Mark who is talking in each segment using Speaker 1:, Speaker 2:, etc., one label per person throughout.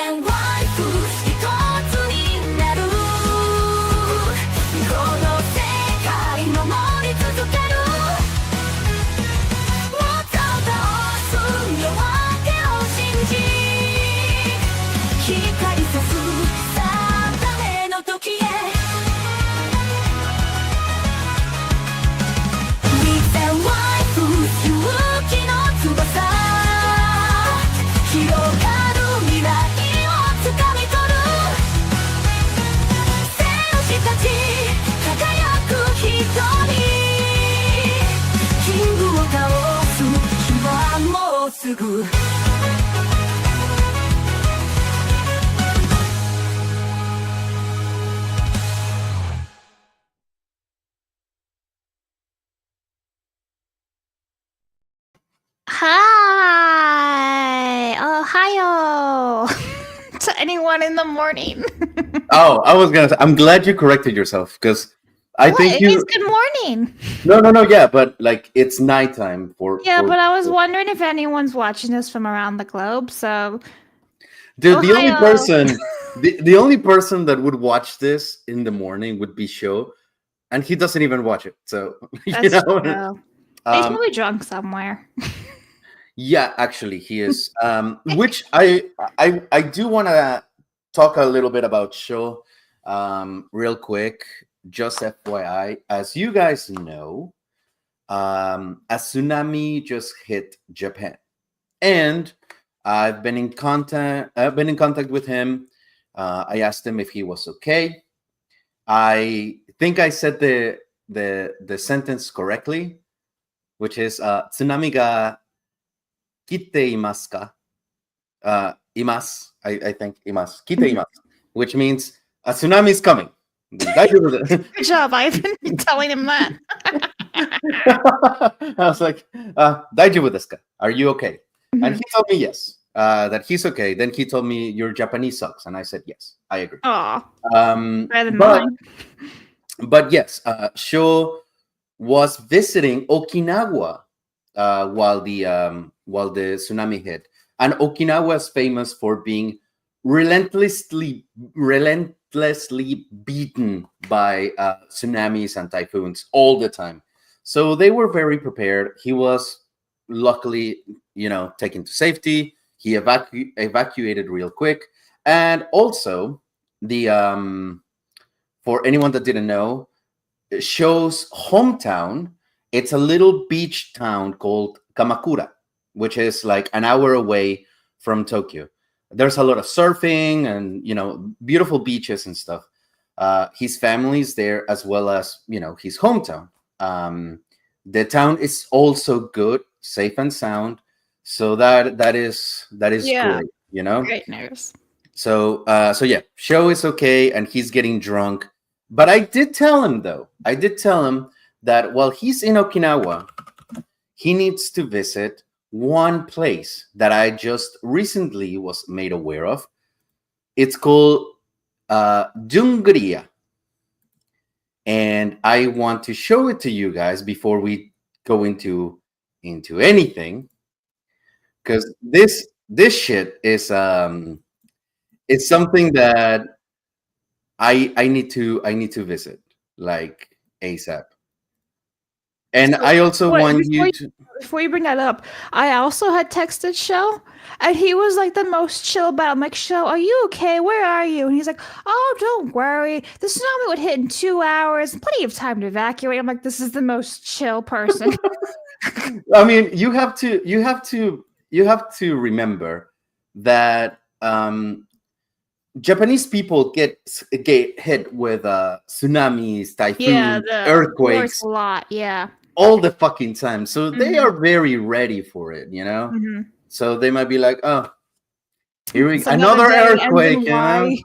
Speaker 1: and wife 一つになるこの世界守り続けるもっと倒す夜明けを信じ光さすさあ誰の時へWith and wife 勇気の翼広がる未来をつかみ取る戦士たち輝く一人キングを倒す日はもうすぐ
Speaker 2: Hi, Ohio, to anyone in the morning.
Speaker 3: Oh, I was gonna say, I'm glad you corrected yourself because I
Speaker 2: What?
Speaker 3: think
Speaker 2: It
Speaker 3: you.
Speaker 2: means good morning.
Speaker 3: No, yeah, but like it's nighttime for.
Speaker 2: Yeah,
Speaker 3: for-
Speaker 2: but I was wondering if anyone's watching this from around the globe. So,
Speaker 3: Dude, the only
Speaker 2: Ohio.
Speaker 3: person, the only person that would watch this in the morning would be Sho, and he doesn't even watch it. So
Speaker 2: that's
Speaker 3: you know,
Speaker 2: true. He's
Speaker 3: um,
Speaker 2: probably drunk somewhere.
Speaker 3: yeah, actually, he is. Which I do want to talk a little bit about Sho, real quick. Just FYI, as you guys know, a tsunami just hit Japan, and I've been in contact. I've been in contact with him. I asked him if he was okay. I think I said the sentence correctly, which is "tsunami ga kite imasu ka?" Imas, I think imas kite imasu, which means a tsunami is coming.
Speaker 2: Good job, Ivan, telling him that.
Speaker 3: I was like, "Daijoubu desu ka? Are you okay?" And he told me yes, that he's okay. Then he told me your Japanese sucks, and I said yes, I agree.
Speaker 2: Aw, better than
Speaker 3: But
Speaker 2: mine.
Speaker 3: but yes, Sho was visiting Okinawa while the tsunami hit, and Okinawa is famous for being relentlessly beaten by tsunamis and typhoons all the time. So they were very prepared. He was luckily, taken to safety. He evacuated real quick, and also the for anyone that didn't know, Sho's hometown. It's a little beach town called Kamakura, which is like an hour away from Tokyo. There's a lot of surfing and beautiful beaches and stuff. His family's there as well as his hometown. The town is also good, safe and sound. So that is
Speaker 2: Yeah.
Speaker 3: great,
Speaker 2: Great news.
Speaker 3: So yeah, Sho is okay and he's getting drunk. But I did tell him that while he's in Okinawa, he needs to visit one place that I just recently was made aware of. It's called Jungria. And I want to show it to you guys before we go into anything. Because this shit is it's something that I need to visit like ASAP. And
Speaker 2: So,
Speaker 3: I also
Speaker 2: wait,
Speaker 3: want
Speaker 2: before
Speaker 3: you
Speaker 2: you-
Speaker 3: to.
Speaker 2: Before you bring that up, I also had texted Sho, and he was like the most chill about it. I'm like, Sho, are you okay? Where are you? And he's like, oh, don't worry. The tsunami would hit in 2 hours. Plenty of time to evacuate. I'm like, this is the most chill person.
Speaker 3: I mean, you have to remember that Japanese people get hit with tsunamis, typhoons,
Speaker 2: the
Speaker 3: earthquakes
Speaker 2: works a lot. Yeah.
Speaker 3: all the fucking time. So they
Speaker 2: Mhm.
Speaker 3: are very ready for it,
Speaker 2: Mhm.
Speaker 3: So they might be like, oh, here we
Speaker 2: It's
Speaker 3: another
Speaker 2: day ends in
Speaker 3: earthquake,
Speaker 2: Y.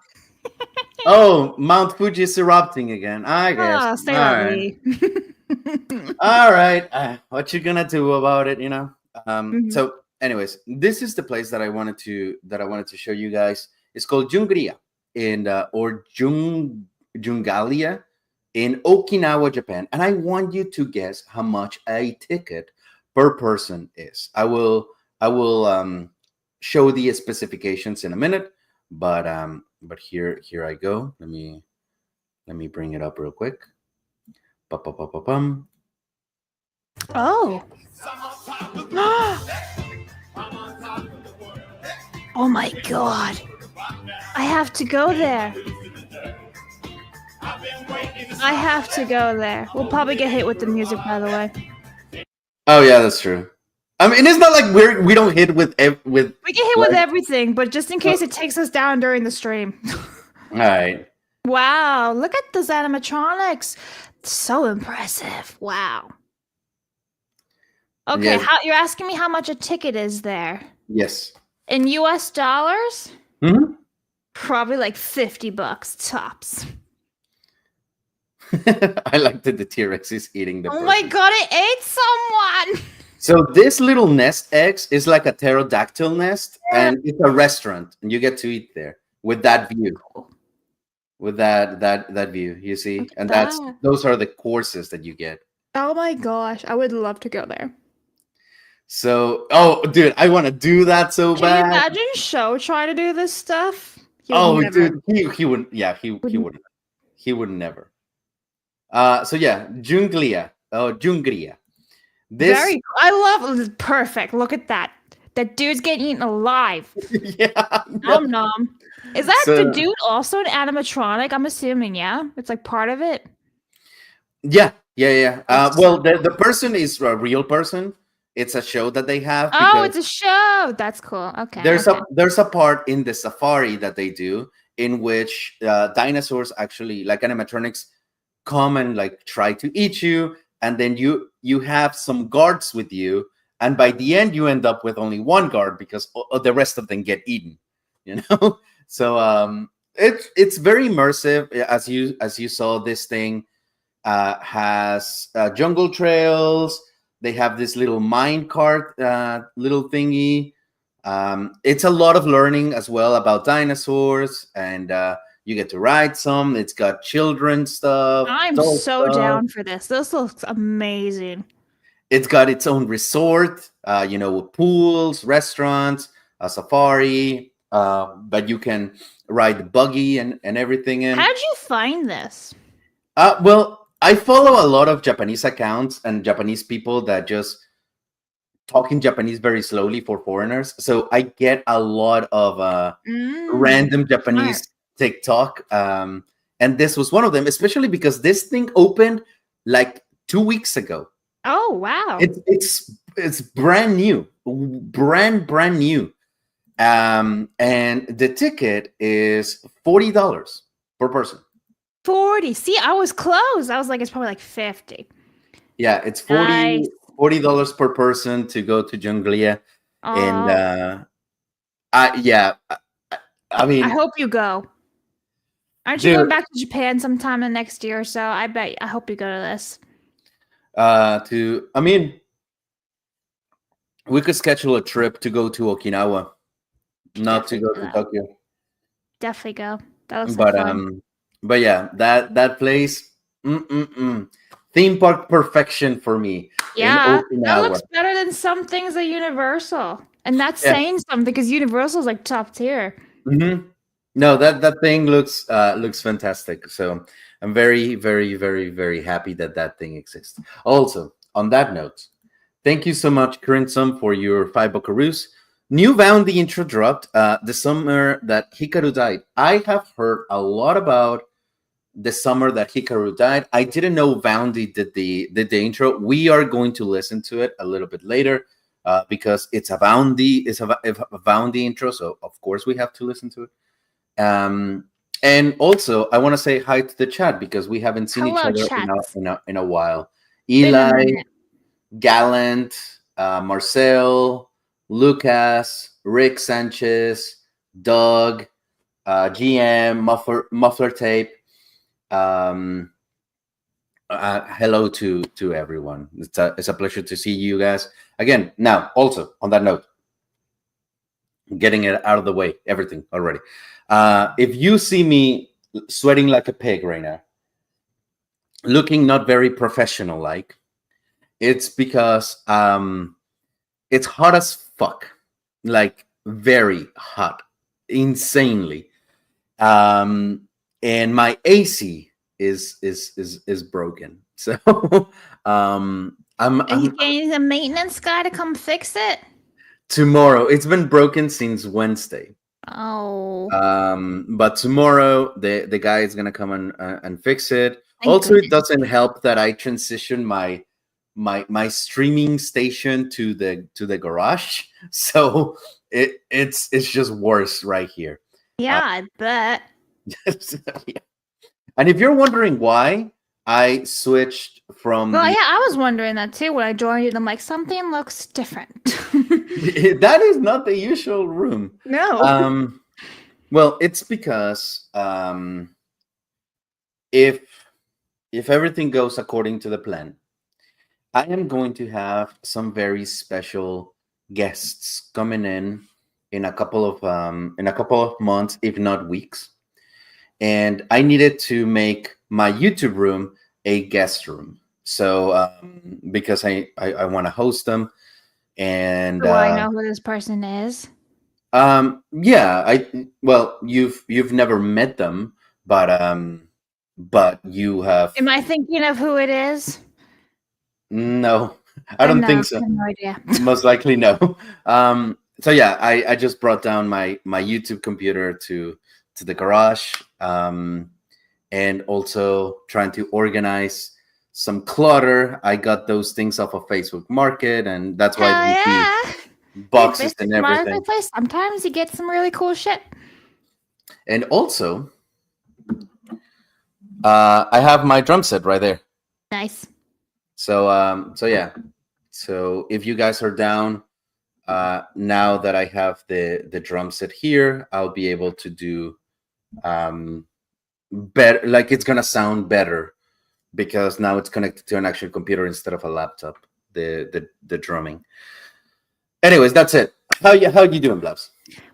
Speaker 3: Oh, Mount Fuji is erupting again. I guess.
Speaker 2: Ah, say
Speaker 3: All
Speaker 2: la
Speaker 3: right.
Speaker 2: vie.
Speaker 3: All right. What you gonna do about it,
Speaker 2: Mhm.
Speaker 3: So anyways, this is the place that I wanted to show you guys. It's called Jungria or Jungalia in Okinawa, Japan. And I want you to guess how much a ticket per person is. I will show the specifications in a minute, but here I go. Let me bring it up real quick. Bum.
Speaker 2: Oh. Oh my god. I have to go there. I have to go there. We'll probably get hit with the music, by the way.
Speaker 3: Oh yeah, that's true. I mean, it's not like we don't hit with with.
Speaker 2: We get hit with everything, but just in case it takes us down during the stream.
Speaker 3: All right.
Speaker 2: Wow, look at those animatronics. So impressive. Wow. Okay,
Speaker 3: Yes.
Speaker 2: you're asking me how much a ticket is there?
Speaker 3: Yes.
Speaker 2: In US dollars?
Speaker 3: Hmm.
Speaker 2: Probably like $50 tops.
Speaker 3: I like that the T-Rex is eating the.
Speaker 2: Oh my god, it ate someone!
Speaker 3: So this little nest X is like a pterodactyl nest, and it's a restaurant, and you get to eat there with that view. With that view, you see, and those are the courses that you get.
Speaker 2: Oh my gosh, I would love to go there.
Speaker 3: So, oh, dude, I want to do that so
Speaker 2: Can
Speaker 3: bad.
Speaker 2: you imagine Show trying to do this stuff?
Speaker 3: Dude, he wouldn't. Yeah, he wouldn't. He would never. So yeah, Junglia. Oh, Jungria. This.
Speaker 2: I love. Perfect. Look at that. That dude's getting eaten alive.
Speaker 3: Yeah.
Speaker 2: Nom nom. Is that the dude also an animatronic? I'm assuming, yeah. It's like part of it.
Speaker 3: Yeah. Well, the person is a real person. It's a show that they have.
Speaker 2: Oh, it's a show. That's cool. Okay.
Speaker 3: There's a part in the safari that they do in which dinosaurs actually, like animatronics, come and like try to eat you, and then you have some guards with you, and by the end you end up with only one guard because the rest of them get eaten. You know. So it's very immersive. As you saw, this thing has jungle trails. They have this little mine cart little thingy. It's a lot of learning as well about dinosaurs, and you get to ride some. It's got children stuff.
Speaker 2: I'm so down for this. This looks amazing.
Speaker 3: It's got its own resort, with pools, restaurants, a safari, but you can ride the buggy and everything.
Speaker 2: How'd you find this?
Speaker 3: Well, I follow a lot of Japanese accounts and Japanese people that just talk in Japanese very slowly for foreigners. So I get a lot of random Japanese TikTok. And this was one of them, especially because this thing opened like 2 weeks ago.
Speaker 2: Oh, wow.
Speaker 3: It's brand new, brand new. And the ticket is $40 per person.
Speaker 2: 40. See, I was close. I was like, it's probably like 50.
Speaker 3: Yeah, it's $40 per person to go to Junglia. And I mean,
Speaker 2: I hope you go. Aren't you going back to Japan sometime in the next year or so? I hope you go to this.
Speaker 3: We could schedule a trip to go to Okinawa, not to go to Tokyo.
Speaker 2: Definitely go. That looks like fun.
Speaker 3: But yeah, that place, theme park perfection for me.
Speaker 2: Yeah, that looks better than some things at Universal, and that's saying something because Universal is like top tier.
Speaker 3: Mm-hmm. No, that thing looks fantastic. So I'm very, very, very, very happy that thing exists. Also, on that note, thank you so much, Crimson, for your 5 buckaroos. New Voundy intro dropped the summer that Hikaru died. I have heard a lot about the summer that Hikaru died. I didn't know Voundy did the intro. We are going to listen to it a little bit later because it's a Voundy intro, so of course we have to listen to it. And also, I want to say hi to the chat because we haven't seen each other in a while. Eli, Gallant, Marcel, Lucas, Rick Sanchez, Doug, GM, Muffler Tape. Hello to everyone. It's a pleasure to see you guys again. Now, also on that note, getting it out of the way, everything already. If you see me sweating like a pig right now, looking not very professional like, it's because it's hot as fuck, like very hot. insanely. And my AC is broken. So
Speaker 2: Are you
Speaker 3: I'm
Speaker 2: getting a maintenance guy to come fix it?
Speaker 3: tomorrow. It's been broken since Wednesday.
Speaker 2: Oh,
Speaker 3: But tomorrow the guy is gonna come and fix it.
Speaker 2: thank
Speaker 3: Also, it
Speaker 2: goodness.
Speaker 3: doesn't help that I transitioned my streaming station to the garage, so it's just worse right here.
Speaker 2: Yeah, I bet.
Speaker 3: Yeah. And if you're wondering why I switched from
Speaker 2: Well, yeah, I was wondering that too when I joined it. I'm like, something looks different.
Speaker 3: that is not the usual room.
Speaker 2: No.
Speaker 3: Well, it's because if everything goes according to the plan, I am going to have some very special guests coming in a couple of months, if not weeks. And I needed to make my YouTube room a guest room. So because I want to host them, and
Speaker 2: Do I know who this person is?
Speaker 3: yeah, well, you've never met them, but you have.
Speaker 2: Am I thinking of who it is?
Speaker 3: No, I don't
Speaker 2: No,
Speaker 3: think so.
Speaker 2: I have no idea.
Speaker 3: Most likely no. So yeah, I just brought down my YouTube computer to the garage, and also trying to organize some clutter. I got those things off of Facebook Market, and that's why
Speaker 2: Hell
Speaker 3: you see
Speaker 2: yeah!
Speaker 3: boxes and
Speaker 2: Facebook
Speaker 3: everything.
Speaker 2: Marketplace. Sometimes you get some really cool shit.
Speaker 3: And also, I have my drum set right there.
Speaker 2: Nice.
Speaker 3: So yeah. So if you guys are down, now that I have the drum set here, I'll be able to do better. Like, it's gonna sound better because now it's connected to an actual computer instead of a laptop. The drumming. Anyways, that's it. How you doing, Blabs?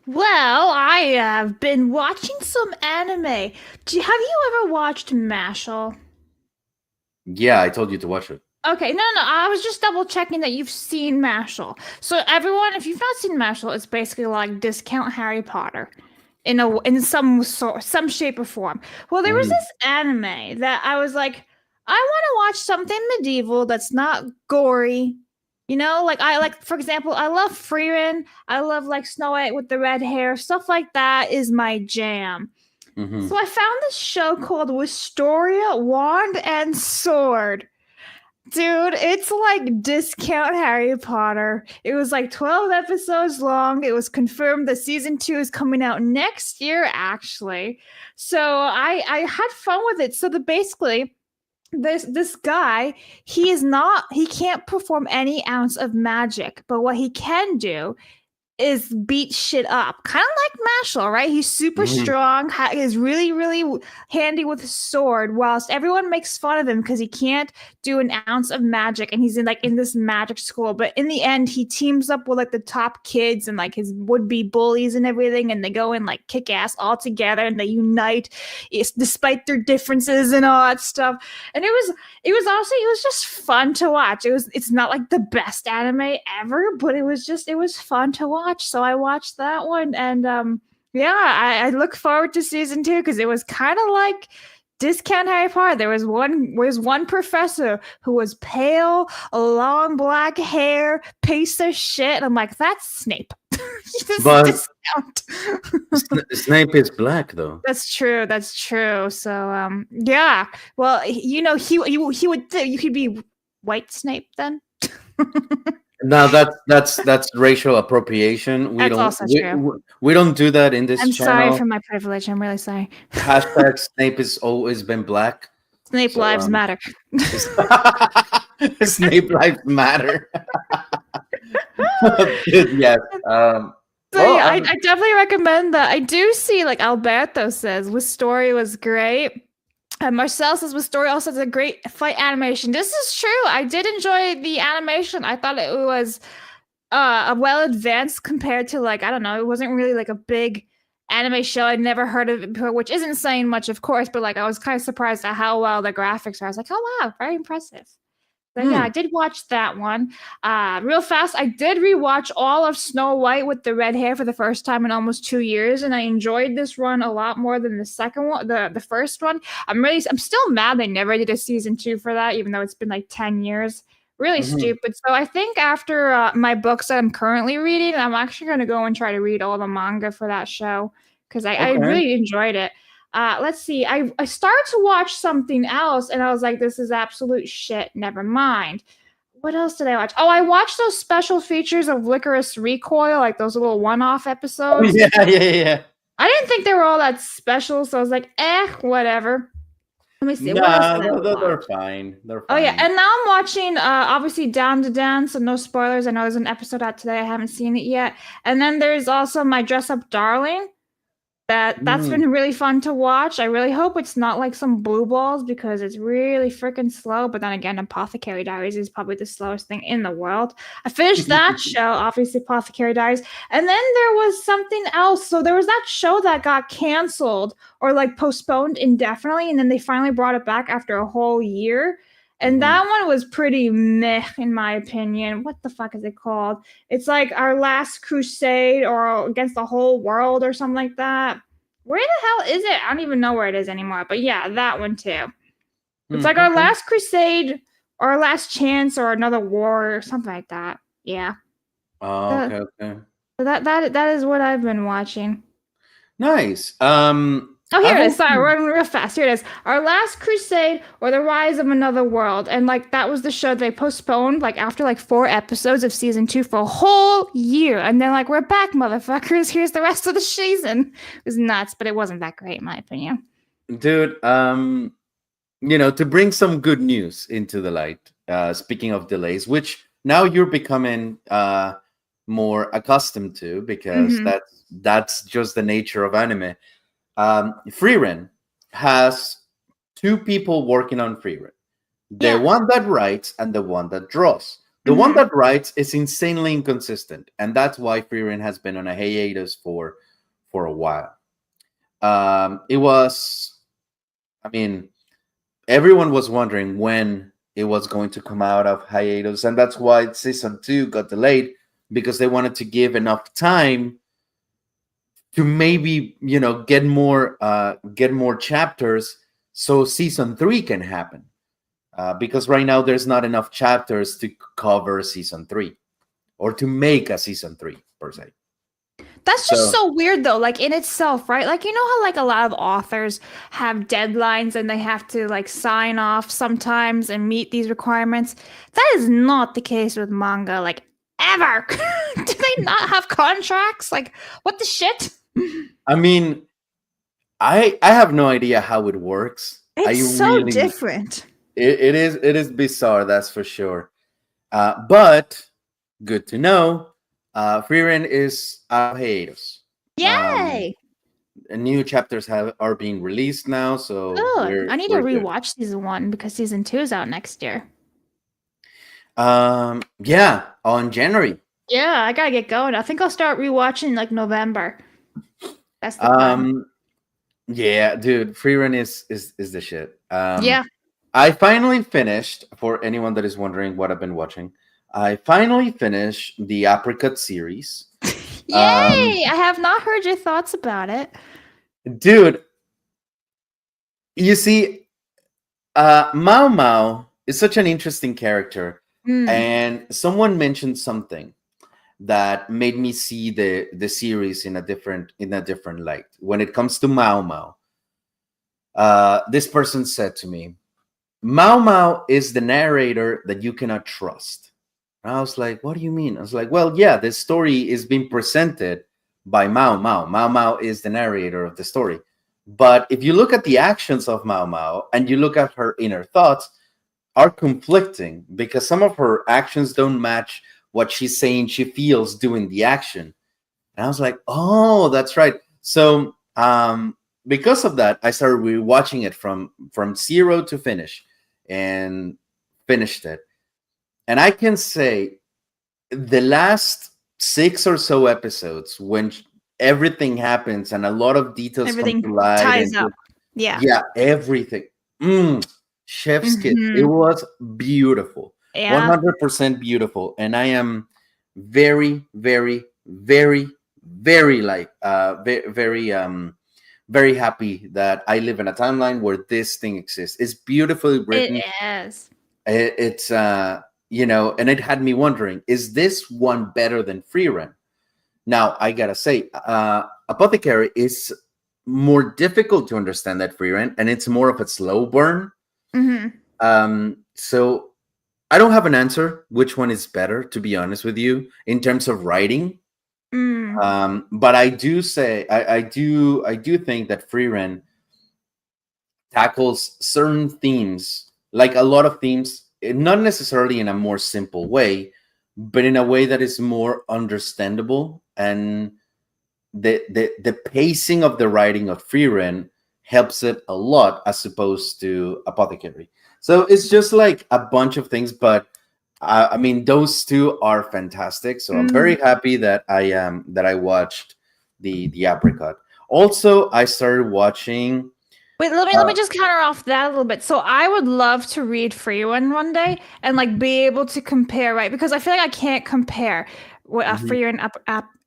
Speaker 2: Well, I have been watching some anime. Have you ever watched Mashal?
Speaker 3: Yeah, I told you to watch it.
Speaker 2: Okay, no, I was just double checking that you've seen Mashal. So everyone, if you've not seen Mashal, it's basically like discount Harry Potter in some shape or form. Well, there was this anime that I was like, I want to watch something medieval that's not gory. You know, like for example, I love Frieren. I love like Snow White with the red hair. Stuff like that is my jam.
Speaker 3: Mhm.
Speaker 2: So I found this show called Wistoria Wand and Sword. Dude, it's like discount Harry Potter. It was like 12 episodes long. It was confirmed that season 2 is coming out next year, actually. So I had fun with it. So basically, this guy, he can't perform any ounce of magic, but what he can do is beat shit up, kind of like Mashal, right? He's super strong, is really, really handy with his sword, whilst everyone makes fun of him because he can't do an ounce of magic, and he's in this magic school. But in the end, he teams up with like the top kids and like his would-be bullies and everything, and they go and like kick ass all together, and they unite despite their differences and all that stuff. And it was just fun to watch. It's not like the best anime ever, but it was fun to watch. So I watched that one, and yeah, I look forward to season 2 because it was kind of like discount Harry Potter. There was one professor who was pale, long black hair, piece of shit. And I'm like, that's Snape.
Speaker 3: But
Speaker 2: discount.
Speaker 3: Snape is black, though.
Speaker 2: That's true. So yeah. Well, you know, he could be white Snape then.
Speaker 3: Now that's racial appropriation.
Speaker 2: That's also true.
Speaker 3: We don't do that in this
Speaker 2: I'm
Speaker 3: channel.
Speaker 2: sorry for my privilege. I'm really sorry.
Speaker 3: Hashtag Snape has always been black.
Speaker 2: Snape
Speaker 3: So,
Speaker 2: lives matter.
Speaker 3: Snape lives matter. Yes.
Speaker 2: So yeah, I definitely recommend that. I do see, like Alberto says, Wistoria was great. And Marcel says Wistoria also has a great fight animation. This is true. I did enjoy the animation. I thought it was well advanced compared to, like, I don't know, it wasn't really like a big anime show. I'd never heard of it before, which isn't saying much, of course, but like I was kind of surprised at how well the graphics are. I was like, oh wow, very impressive. So yeah, I did watch that one. Real fast, I did rewatch all of Snow White with the red hair for the first time in almost 2 years, and I enjoyed this run a lot more than the second one, the first one. I'm still mad they never did a season 2 for that, even though it's been like 10 years. Really
Speaker 3: Mhm.
Speaker 2: stupid. So I think after my books that I'm currently reading, I'm actually going to go and try to read all the manga for that show because I
Speaker 3: Okay.
Speaker 2: really enjoyed it. Let's see. I started to watch something else and I was like, this is absolute shit. Never mind. What else did I watch? Oh, I watched those special features of Licorice Recoil, like those little one-off
Speaker 3: Oh,
Speaker 2: episodes.
Speaker 3: yeah.
Speaker 2: I didn't think they were all that special, so I was like, whatever. Let me see. What else
Speaker 3: Nah,
Speaker 2: did I watch?
Speaker 3: they're fine. They're
Speaker 2: Oh yeah,
Speaker 3: fine.
Speaker 2: and now I'm watching obviously Down to Dance, so no spoilers. I know there's an episode out today. I haven't seen it yet. And then there's also My Dress Up Darling. That's
Speaker 3: Mm.
Speaker 2: been really fun to watch. I really hope it's not like some blue balls because it's really freaking slow. But then again, Apothecary Diaries is probably the slowest thing in the world. I finished that show, obviously Apothecary Diaries, and then there was something else. So there was that show that got canceled or like postponed indefinitely, and then they finally brought it back after a whole year. And
Speaker 3: Mhm.
Speaker 2: that one was pretty meh, in my opinion. What the fuck is it called? It's like Our Last Crusade or Against the Whole World or something like that. Where the hell is it? I don't even know where it is anymore. But yeah, that one too. It's like Our
Speaker 3: Okay.
Speaker 2: Last Crusade or Our Last Chance or Another War or something like that. Yeah.
Speaker 3: Oh,
Speaker 2: Uh,
Speaker 3: okay.
Speaker 2: So that is what I've been watching.
Speaker 3: Nice.
Speaker 2: Oh, here
Speaker 3: I've
Speaker 2: it is. Sorry,
Speaker 3: also-
Speaker 2: we're running real fast. Here it is. Our Last Crusade or The Rise of Another World. And like that was the show they postponed like after like 4 episodes of season 2 for a whole year. And then like, we're back, motherfuckers. Here's the rest of the season. It was nuts, but it wasn't that great in my opinion.
Speaker 3: Dude, to bring some good news into the light, speaking of delays, which now you're becoming more accustomed to because
Speaker 2: Mhm.
Speaker 3: that's just the nature of anime. Freeren has 2 people working on Freeren. The
Speaker 2: Yeah.
Speaker 3: one that writes and the one that draws. The one
Speaker 2: Mhm.
Speaker 3: that writes is insanely inconsistent, and that's why Freeren has been on a hiatus for a while. It was, I mean, everyone was wondering when it was going to come out of hiatus, and that's why season 2 got delayed because they wanted to give enough time to maybe get more chapters so season 3 can happen, because right now there's not enough chapters to cover season 3 or to make a season 3 per se.
Speaker 2: That's just
Speaker 3: So-
Speaker 2: so weird though, like in itself, right? Like, you know how like a lot of authors have deadlines and they have to like sign off sometimes and meet these requirements? That is not the case with manga, like ever. Do they not have contracts? Like, what the shit?
Speaker 3: I mean, I have no idea how it works.
Speaker 2: It's so different.
Speaker 3: It is bizarre, that's for sure. But good to know. Freeren is out of hiatus.
Speaker 2: Yay!
Speaker 3: New chapters are being released now, so
Speaker 2: Good. I need to
Speaker 3: we're good.
Speaker 2: rewatch season 1 because season 2 is out next year.
Speaker 3: Yeah, on January.
Speaker 2: Yeah, I gotta get going. I think I'll start rewatching like November. That's the plan.
Speaker 3: Yeah, dude, Freeren is the shit.
Speaker 2: Yeah.
Speaker 3: I finally finished, for anyone that is wondering what I've been watching, I finally finished the Apricot series.
Speaker 2: Yay! I have not heard your thoughts about it.
Speaker 3: Dude, you see, Mao Mao is such an interesting character, and someone mentioned something that made me see the series in a different light. When it comes to Mao Mao, this person said to me, Mao Mao is the narrator that you cannot trust. And I was like, what do you mean? I was like, well, yeah, this story is being presented by Mao Mao. Mao Mao is the narrator of the story. But if you look at the actions of Mao Mao and you look at her inner thoughts, are conflicting because some of her actions don't match what she's saying she feels doing the action. And I was like, oh, that's right. So because of that, I started rewatching it from 0 to finish and finished it. And I can say the last 6 or so episodes, when everything happens and a lot of details
Speaker 2: Everything
Speaker 3: come to light,
Speaker 2: ties up. Yeah.
Speaker 3: everything. Chef's kiss. It was beautiful.
Speaker 2: Yeah.
Speaker 3: 100% beautiful. And I am very, very, very, very very happy that I live in a timeline where this thing exists. It's beautifully
Speaker 2: It
Speaker 3: written.
Speaker 2: is.
Speaker 3: It's and it had me wondering, is this one better than Free Run? Now I gotta say, Apothecary is more difficult to understand that Free Run, and it's more of a slow burn.
Speaker 2: Hmm.
Speaker 3: So I don't have an answer which one is better, to be honest with you, in terms of writing. But I do say I do think that Free Run tackles certain themes, like a lot of themes, not necessarily in a more simple way, but in a way that is more understandable. And the pacing of the writing of Free Run helps it a lot as opposed to Apothecary. So it's just like a bunch of things, but I mean, those two are fantastic. So I'm very happy that I watched the Apricot. Also, I started watching.
Speaker 2: Wait, let me just counter off that a little bit. So I would love to read Free one day and like be able to compare, right? Because I feel like I can't compare what
Speaker 3: Mhm.
Speaker 2: Free and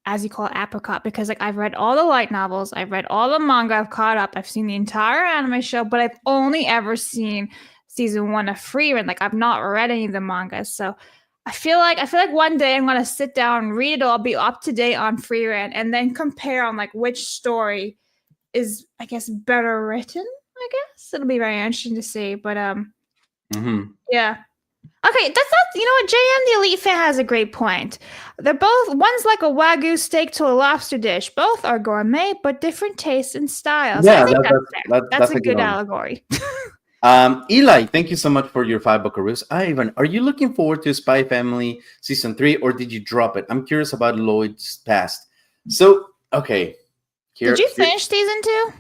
Speaker 2: as you call it, Apricot, because like I've read all the light novels, I've read all the manga, I've caught up, I've seen the entire anime show, but I've only ever seen season one of Free Run. Like I've not read any of the mangas, so I feel like one day I'm gonna sit down and read it all, be up to date on Free Run, and then compare on like which story is, I guess, better written. I guess it'll be very interesting to see. But
Speaker 3: Mhm.
Speaker 2: yeah. Okay, that's not. You know what? JM the Elite Fan has a great point. They're both. One's like a wagyu steak to a lobster dish. Both are gourmet, but different tastes and styles. I
Speaker 3: Yeah,
Speaker 2: think that's fair. That's
Speaker 3: that's
Speaker 2: a
Speaker 3: a good
Speaker 2: good
Speaker 3: one.
Speaker 2: allegory.
Speaker 3: Eli, thank you so much for your 5 buckaroos. Ivan, are you looking forward to Spy Family season 3, or did you drop it? I'm curious about Lloyd's past. So, okay,
Speaker 2: Did you
Speaker 3: here.
Speaker 2: finish season two?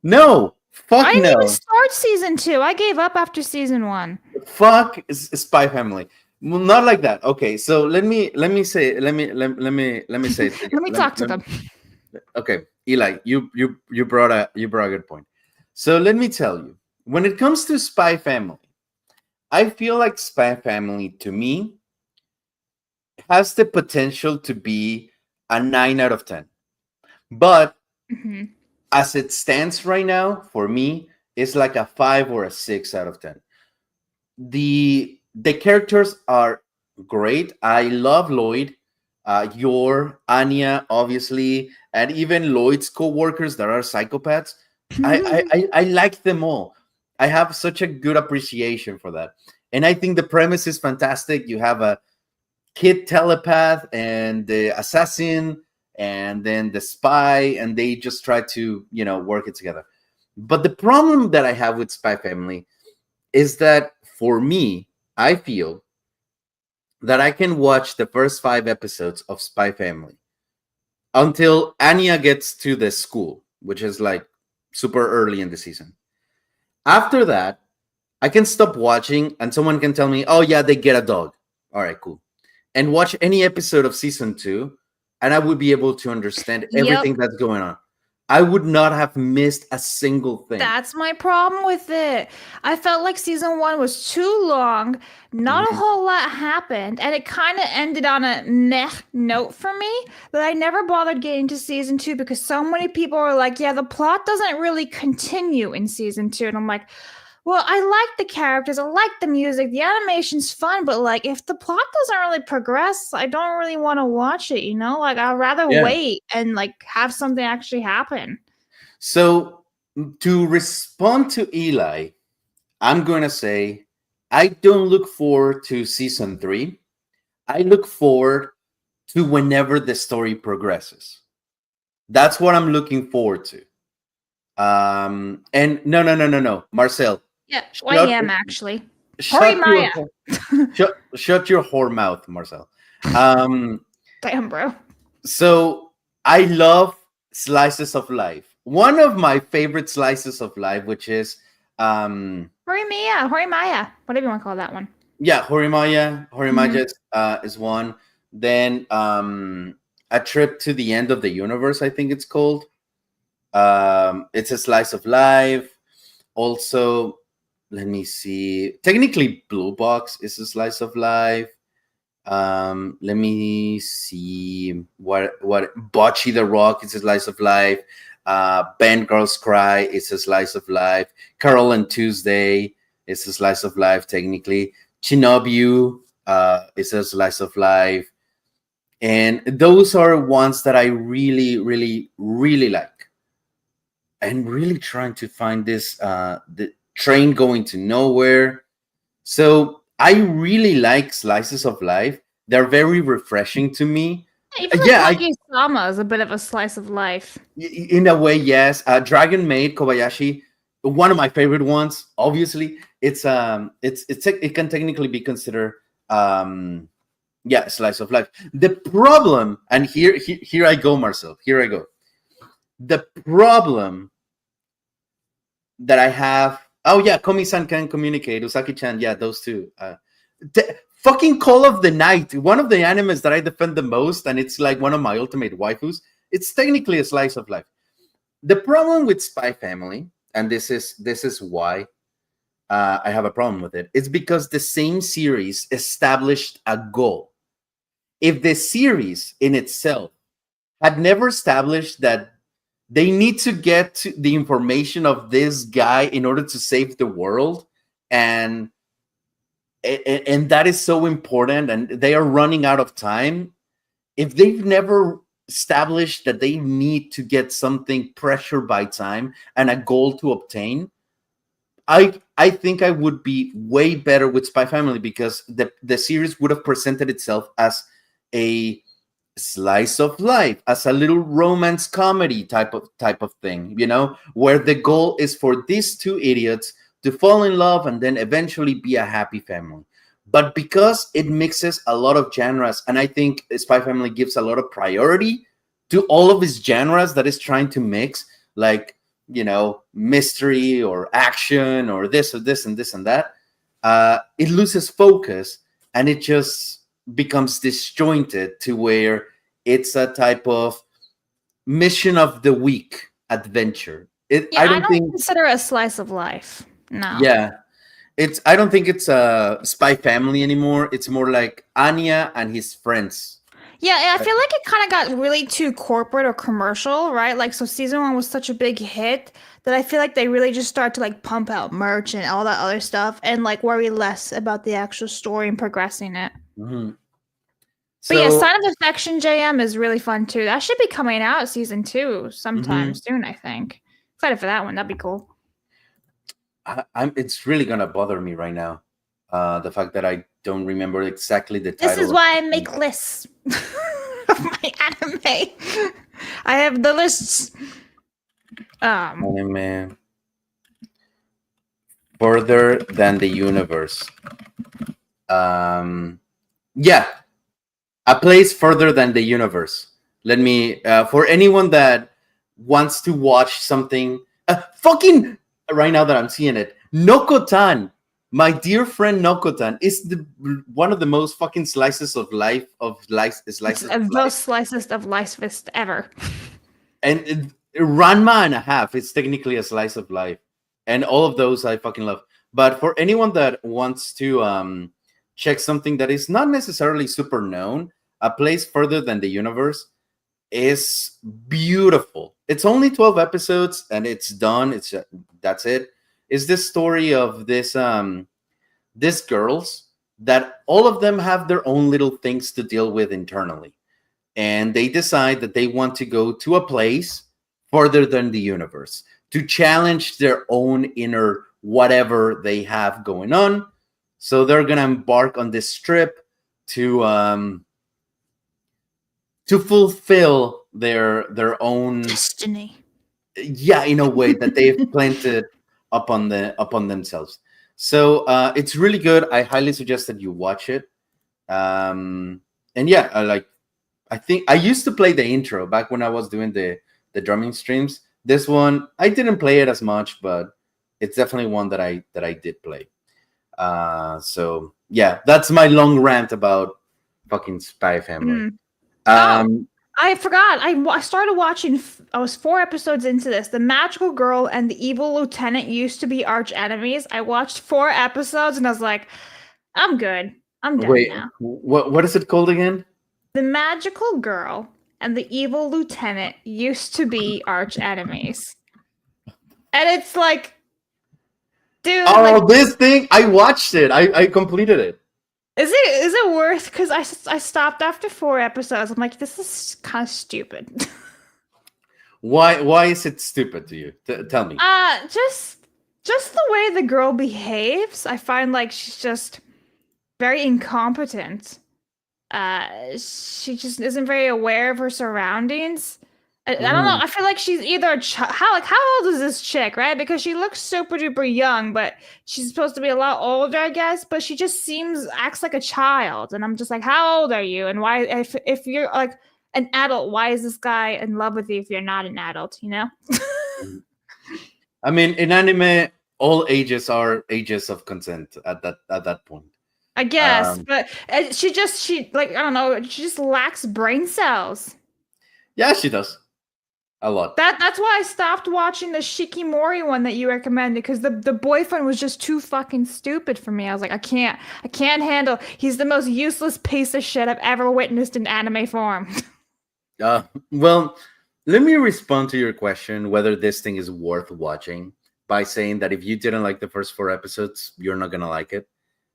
Speaker 3: No,
Speaker 2: I
Speaker 3: fuck
Speaker 2: didn't even
Speaker 3: no,
Speaker 2: start season two. I gave up after season one.
Speaker 3: fuck Spy Family. Well, not like that. Okay, so let me say let me say it.
Speaker 2: Let me talk to them.
Speaker 3: Okay, Eli, you brought a good point. So let me tell you, when it comes to Spy Family, I feel like Spy Family to me has the potential to be a 9 out of 10. But
Speaker 2: Hmm.
Speaker 3: as it stands right now, for me, it's like a 5 or a 6 out of 10. The characters are great. I love Lloyd, your Anya, obviously, and even Lloyd's co-workers that are psychopaths. I like them all. I have such a good appreciation for that. And I think the premise is fantastic. You have a kid telepath and the assassin and then the spy, and they just try to work it together. But the problem that I have with Spy Family is that for me, I feel that I can watch the first 5 episodes of Spy Family until Anya gets to the school, which is like super early in the season. After that, I can stop watching and someone can tell me, oh yeah, they get a dog. All right, cool. And watch any episode of season 2, and I would be able to understand
Speaker 2: Yep.
Speaker 3: everything that's going on. I would not have missed a single thing.
Speaker 2: That's my problem with it. I felt like season one was too long. Not a
Speaker 3: Mhm.
Speaker 2: whole lot happened, and it kind of ended on a meh note for me that I never bothered getting to season two because so many people were like, yeah, the plot doesn't really continue in season two. And I'm like, well, I like the characters, I like the music, the animation's fun, but like if the plot doesn't really progress, I don't really want to watch it, you know? Like I'd rather
Speaker 3: Yeah.
Speaker 2: wait and like have something actually happen.
Speaker 3: So to respond to Eli, I'm going to say I don't look forward to season 3. I look forward to whenever the story progresses. That's what I'm looking forward to. And no, Marcel,
Speaker 2: Yeah, well, I
Speaker 3: shut
Speaker 2: am actually.
Speaker 3: shut your
Speaker 2: Maya.
Speaker 3: shut your whore mouth, Marcel. Um,
Speaker 2: Damn, bro.
Speaker 3: so I love slices of life. One of my favorite slices of life, which is
Speaker 2: Horimaya, whatever you want to call that one.
Speaker 3: yeah, Horimaya is one. Then A Trip to the End of the Universe, I think it's called. It's a slice of life. Also, let me see. Technically, Blue Box is a slice of life. Let me see what Bocce the Rock is a slice of life. Band Girls Cry is a slice of life. Carol and Tuesday is a slice of life. Technically, Shinobu is a slice of life, and those are ones that I really, really, really like. I'm really trying to find this the Train Going to Nowhere. So I really like slices of life. They're very refreshing to me.
Speaker 2: Even
Speaker 3: Yeah,
Speaker 2: Kaguya-sama is a bit of a slice of life.
Speaker 3: in a way, yes. Dragon Maid Kobayashi, one of my favorite ones. Obviously, it can technically be considered yeah, slice of life. The problem, and here I go, Marcel. Here I go. The problem that I have. Oh yeah, Komi-san can communicate. Usaki-chan, yeah, those two. Fucking Call of the Night, one of the animes that I defend the most, and it's like one of my ultimate waifus. It's technically a slice of life. The problem with Spy Family, and this is why I have a problem with it. It's because the same series established a goal. If the series in itself had never established that they need to get to the information of this guy in order to save the world, and that is so important, and they are running out of time. If they've never established that they need to get something pressured by time and a goal to obtain, I think I would be way better with Spy Family, because the series would have presented itself as a slice of life, as a little romance comedy type of thing, where the goal is for these two idiots to fall in love and then eventually be a happy family. But because it mixes a lot of genres, and I think Spy Family gives a lot of priority to all of its genres that is trying to mix, like, mystery or action or this and this and this and that, it loses focus, and it just becomes disjointed to where it's a type of mission of the week adventure.
Speaker 2: I don't consider it a slice of life. No.
Speaker 3: Yeah, I don't think it's a Spy Family anymore. It's more like Anya and his friends.
Speaker 2: Yeah, I feel like it kind of got really too corporate or commercial, right? Like, so season 1 was such a big hit that I feel like they really just start to like pump out merch and all that other stuff, and like worry less about the actual story and progressing it.
Speaker 3: Mm-hmm.
Speaker 2: But yeah, Sign of Affection JM is really fun too. That should be coming out season 2 sometime soon, I think. Excited for that one. That'd be cool.
Speaker 3: It's really gonna bother me right now, the fact that I don't remember exactly the title.
Speaker 2: This is why I make lists of my anime. I have the lists.
Speaker 3: Anime Further Than the Universe. Yeah, A Place Further Than the Universe. Let me, for anyone that wants to watch something, fucking right now that I'm seeing it, Nokotan, my dear friend Nokotan, is one of the most fucking slices of life slices
Speaker 2: of life ever.
Speaker 3: And Ranma and a half is technically a slice of life, and all of those I fucking love. But for anyone that wants to check something that is not necessarily super known, A Place Further Than the Universe is beautiful. It's only 12 episodes and it's done. That's it. It's this story of these girls that all of them have their own little things to deal with internally, and they decide that they want to go to a place further than the universe to challenge their own inner whatever they have going on. So they're gonna embark on this trip to fulfill their own
Speaker 2: destiny.
Speaker 3: Yeah, in a way that they've planted upon themselves. So it's really good. I highly suggest that you watch it. And yeah, I think I used to play the intro back when I was doing the drumming streams. This one I didn't play it as much, but it's definitely one that I did play. So yeah, that's my long rant about fucking Spy Family.
Speaker 2: I forgot. I started watching. I was 4 episodes into this. The magical girl and the evil lieutenant used to be arch enemies. I watched 4 episodes and I was like, I'm good. I'm done
Speaker 3: Wait,
Speaker 2: now.
Speaker 3: what is it called again?
Speaker 2: The magical girl and the evil lieutenant used to be arch enemies. And it's like, dude,
Speaker 3: Oh,
Speaker 2: like,
Speaker 3: this thing! I watched it. I completed it.
Speaker 2: is it worth? Because I stopped after 4 episodes. I'm like, this is kind of stupid.
Speaker 3: Why is it stupid to you? Tell me.
Speaker 2: Just the way the girl behaves, I find like she's just very incompetent. She just isn't very aware of her surroundings. I don't know. I feel like she's either how old is this chick, right? Because she looks super duper young, but she's supposed to be a lot older, I guess. But she just acts like a child, and I'm just like, how old are you? And why, if you're like an adult, why is this guy in love with you if you're not an adult? You know?
Speaker 3: I mean, in anime, all ages are ages of consent at that point.
Speaker 2: I guess, but she like I don't know, she just lacks brain cells.
Speaker 3: Yeah, she does. A lot.
Speaker 2: That's why I stopped watching the Shikimori one that you recommended because the boyfriend was just too fucking stupid for me. I was like, I can't handle. He's the most useless piece of shit I've ever witnessed in anime form.
Speaker 3: Well, let me respond to your question whether this thing is worth watching by saying that if you didn't like the first 4 episodes, you're not gonna like it.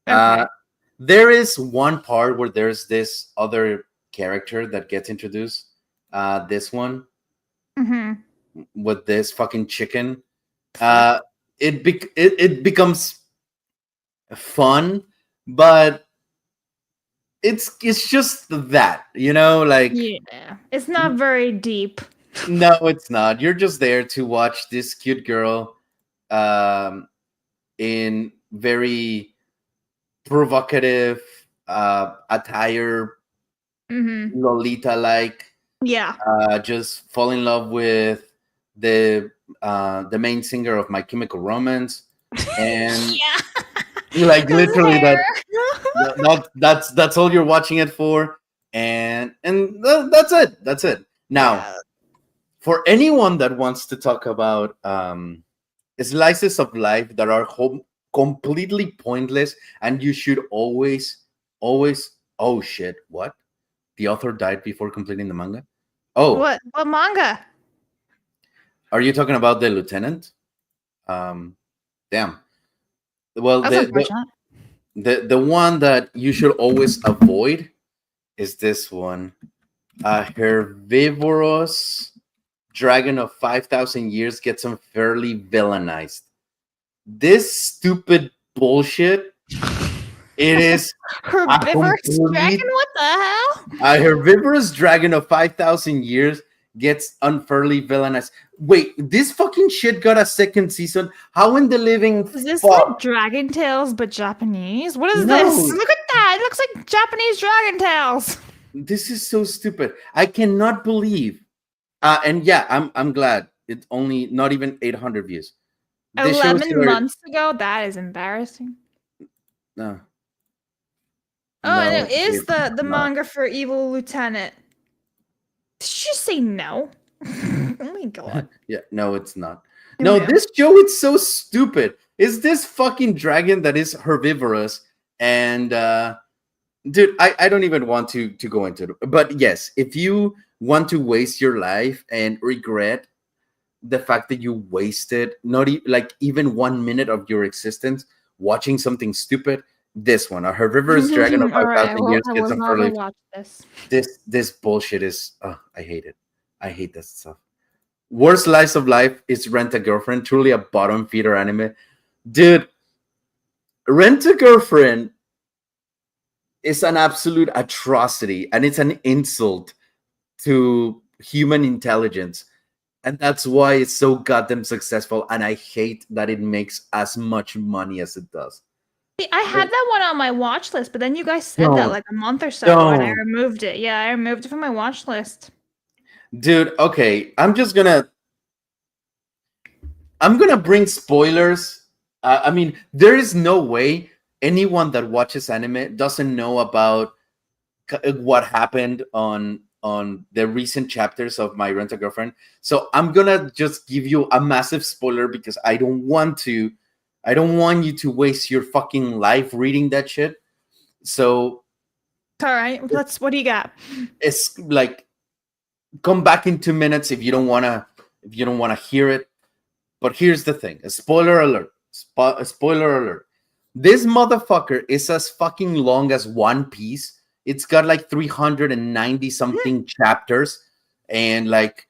Speaker 2: Okay.
Speaker 3: There is one part where there's this other character that gets introduced. This one.
Speaker 2: Mm-hmm.
Speaker 3: With this fucking chicken, it becomes fun, but it's just that, you know, like
Speaker 2: Yeah, it's not very deep.
Speaker 3: no, it's not. You're just there to watch this cute girl, in very provocative attire,
Speaker 2: Mm-hmm.
Speaker 3: Lolita like.
Speaker 2: Yeah.
Speaker 3: Just fall in love with the main singer of My Chemical Romance, and
Speaker 2: Yeah.
Speaker 3: like literally
Speaker 2: Hair.
Speaker 3: that's all you're watching it for, and that's it. That's it. Now,
Speaker 2: Yeah.
Speaker 3: for anyone that wants to talk about slices of life that are completely pointless, and you should always, oh shit, what? The author died before completing the manga? Oh.
Speaker 2: What manga?
Speaker 3: Are you talking about the lieutenant? Damn. Well,
Speaker 2: That's unfortunate.
Speaker 3: the one that you should always avoid is this one. Herbivorous dragon of 5,000 years gets unfairly villainized. This stupid bullshit. It is
Speaker 2: Herbivorous dragon? What the hell?
Speaker 3: a herbivorous dragon of 5,000 years gets unfairly villainized. Wait, this fucking shit got a second season? How in the living
Speaker 2: Is this
Speaker 3: fuck?
Speaker 2: like Dragon Tales but Japanese? What is
Speaker 3: No.
Speaker 2: this? Look at that! It looks like Japanese Dragon Tales.
Speaker 3: This is so stupid. I cannot believe. And yeah, I'm glad it's only not even 800 views. This shows
Speaker 2: 11
Speaker 3: here-
Speaker 2: months ago? That is embarrassing.
Speaker 3: No.
Speaker 2: Oh,
Speaker 3: No,
Speaker 2: and it is
Speaker 3: it's
Speaker 2: the
Speaker 3: not.
Speaker 2: manga for Evil Lieutenant. Did you just say no? Oh my god.
Speaker 3: Yeah, no, it's not.
Speaker 2: Oh,
Speaker 3: No,
Speaker 2: yeah.
Speaker 3: this show is so stupid. Is this fucking dragon that is herbivorous? And dude, I don't even want to go into it. But yes, if you want to waste your life and regret the fact that you wasted not like even 1 minute of your existence watching something stupid, this one, a herbivorous dragon of 5,000 years
Speaker 2: I
Speaker 3: gets
Speaker 2: will not
Speaker 3: unfairly.
Speaker 2: watch this.
Speaker 3: This bullshit is I hate it. I hate that stuff. Worst slice of life is Rent a Girlfriend, truly a bottom feeder anime. Dude, Rent a Girlfriend is an absolute atrocity, and it's an insult to human intelligence. And that's why it's so goddamn successful, and I hate that it makes as much money as it does.
Speaker 2: See, I had that one on my watch list, but then you guys said that
Speaker 3: Don't.
Speaker 2: like a month or so ago, and I
Speaker 3: Don't.
Speaker 2: removed it. Yeah, I removed it from my watch list.
Speaker 3: Dude, okay, I'm gonna bring spoilers. I mean, there is no way anyone that watches anime doesn't know about what happened on on the recent chapters of My Rent a Girlfriend. So I'm gonna just give you a massive spoiler because I don't want you to waste your fucking life reading that shit. So
Speaker 2: All right, what do you got?
Speaker 3: it's like, come back in 2 minutes if you don't wanna hear it. But here's the thing: a spoiler alert. A spoiler alert. This motherfucker is as fucking long as One Piece. It's got like 390 something chapters, and like,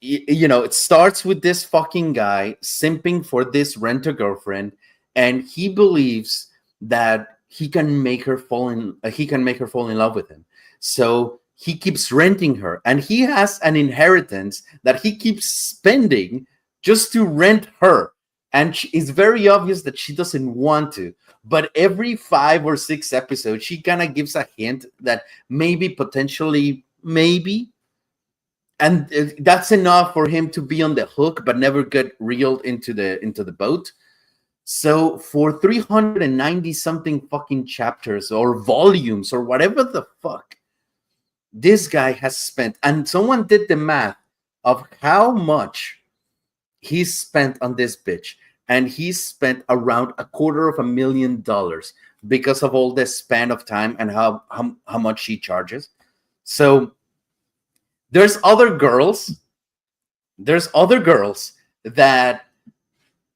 Speaker 3: it starts with this fucking guy simping for this rent-a-girlfriend, and he believes that he can make her fall in love with him. So he keeps renting her, and he has an inheritance that he keeps spending just to rent her. And it's very obvious that she doesn't want to. But every 5 or 6 episodes, she kind of gives a hint that potentially, and that's enough for him to be on the hook, but never get reeled into the boat. So for 390 something fucking chapters or volumes or whatever the fuck, this guy has spent, and someone did the math of how much he's spent on this bitch, and he's spent around $250,000 because of all this span of time and how much she charges. So there's other girls that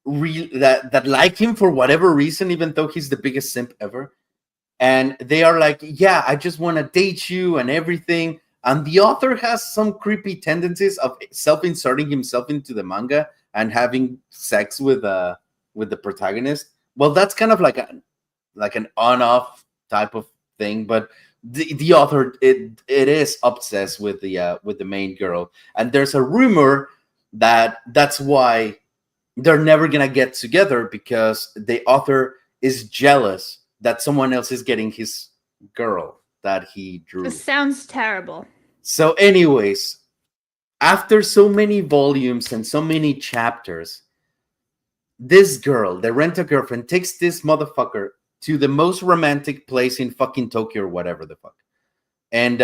Speaker 3: like him for whatever reason, even though he's the biggest simp ever, and they are like, yeah, I just want to date you and everything. And the author has some creepy tendencies of self-inserting himself into the manga and having sex with the protagonist. Well, that's kind of like an on-off type of thing, but the author it is obsessed with the main girl, and there's a rumor that that's why they're never gonna get together, because the author is jealous that someone else is getting his girl that he drew.
Speaker 2: This sounds terrible.
Speaker 3: So anyways, after so many volumes and so many chapters, this girl, the rent-a-girlfriend, takes this motherfucker to the most romantic place in fucking Tokyo or whatever the fuck. And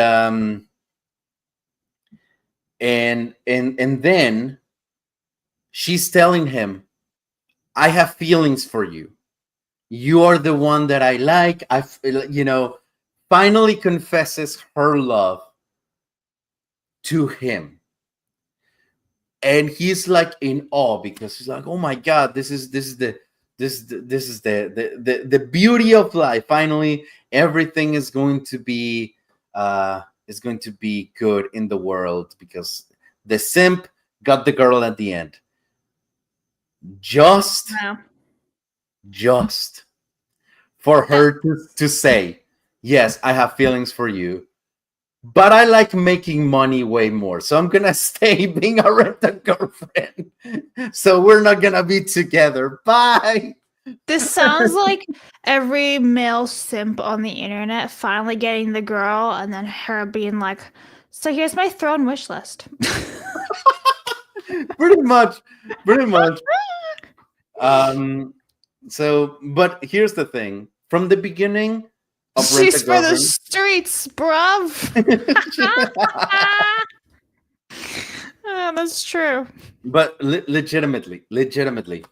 Speaker 3: then she's telling him, I have feelings for you. You are the one that I like. Finally confesses her love to him. And he's like in awe, because he's like, oh my God, this is the beauty of life. Finally, everything is going to be good in the world, because the simp got the girl at the end. Just for her to say, yes, I have feelings for you, but I like making money way more, so I'm gonna stay being a rent-a-girlfriend. So we're not gonna be together. Bye.
Speaker 2: This sounds like every male simp on the internet finally getting the girl, and then her being like, so here's my throne wish list.
Speaker 3: Pretty much. So, but here's the thing. From the beginning of
Speaker 2: She's for the streets, bruv. Oh, that's true.
Speaker 3: But legitimately, since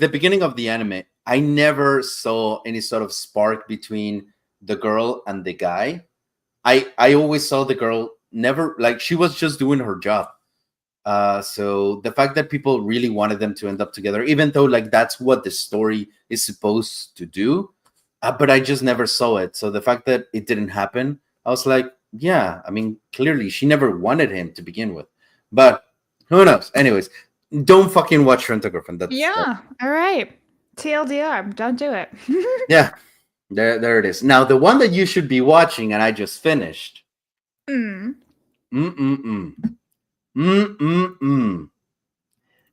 Speaker 3: the beginning of the anime, I never saw any sort of spark between the girl and the guy. I always saw the girl never, like, she was just doing her job. So the fact that people really wanted them to end up together, even though like that's what the story is supposed to do, but I just never saw it. So the fact that it didn't happen, I was like, yeah, I mean, clearly she never wanted him to begin with, but who knows? Anyways, don't fucking watch Rent-a-Girlfriend.
Speaker 2: All right. TLDR, don't do it.
Speaker 3: Yeah, there it is. Now the one that you should be watching, and I just finished.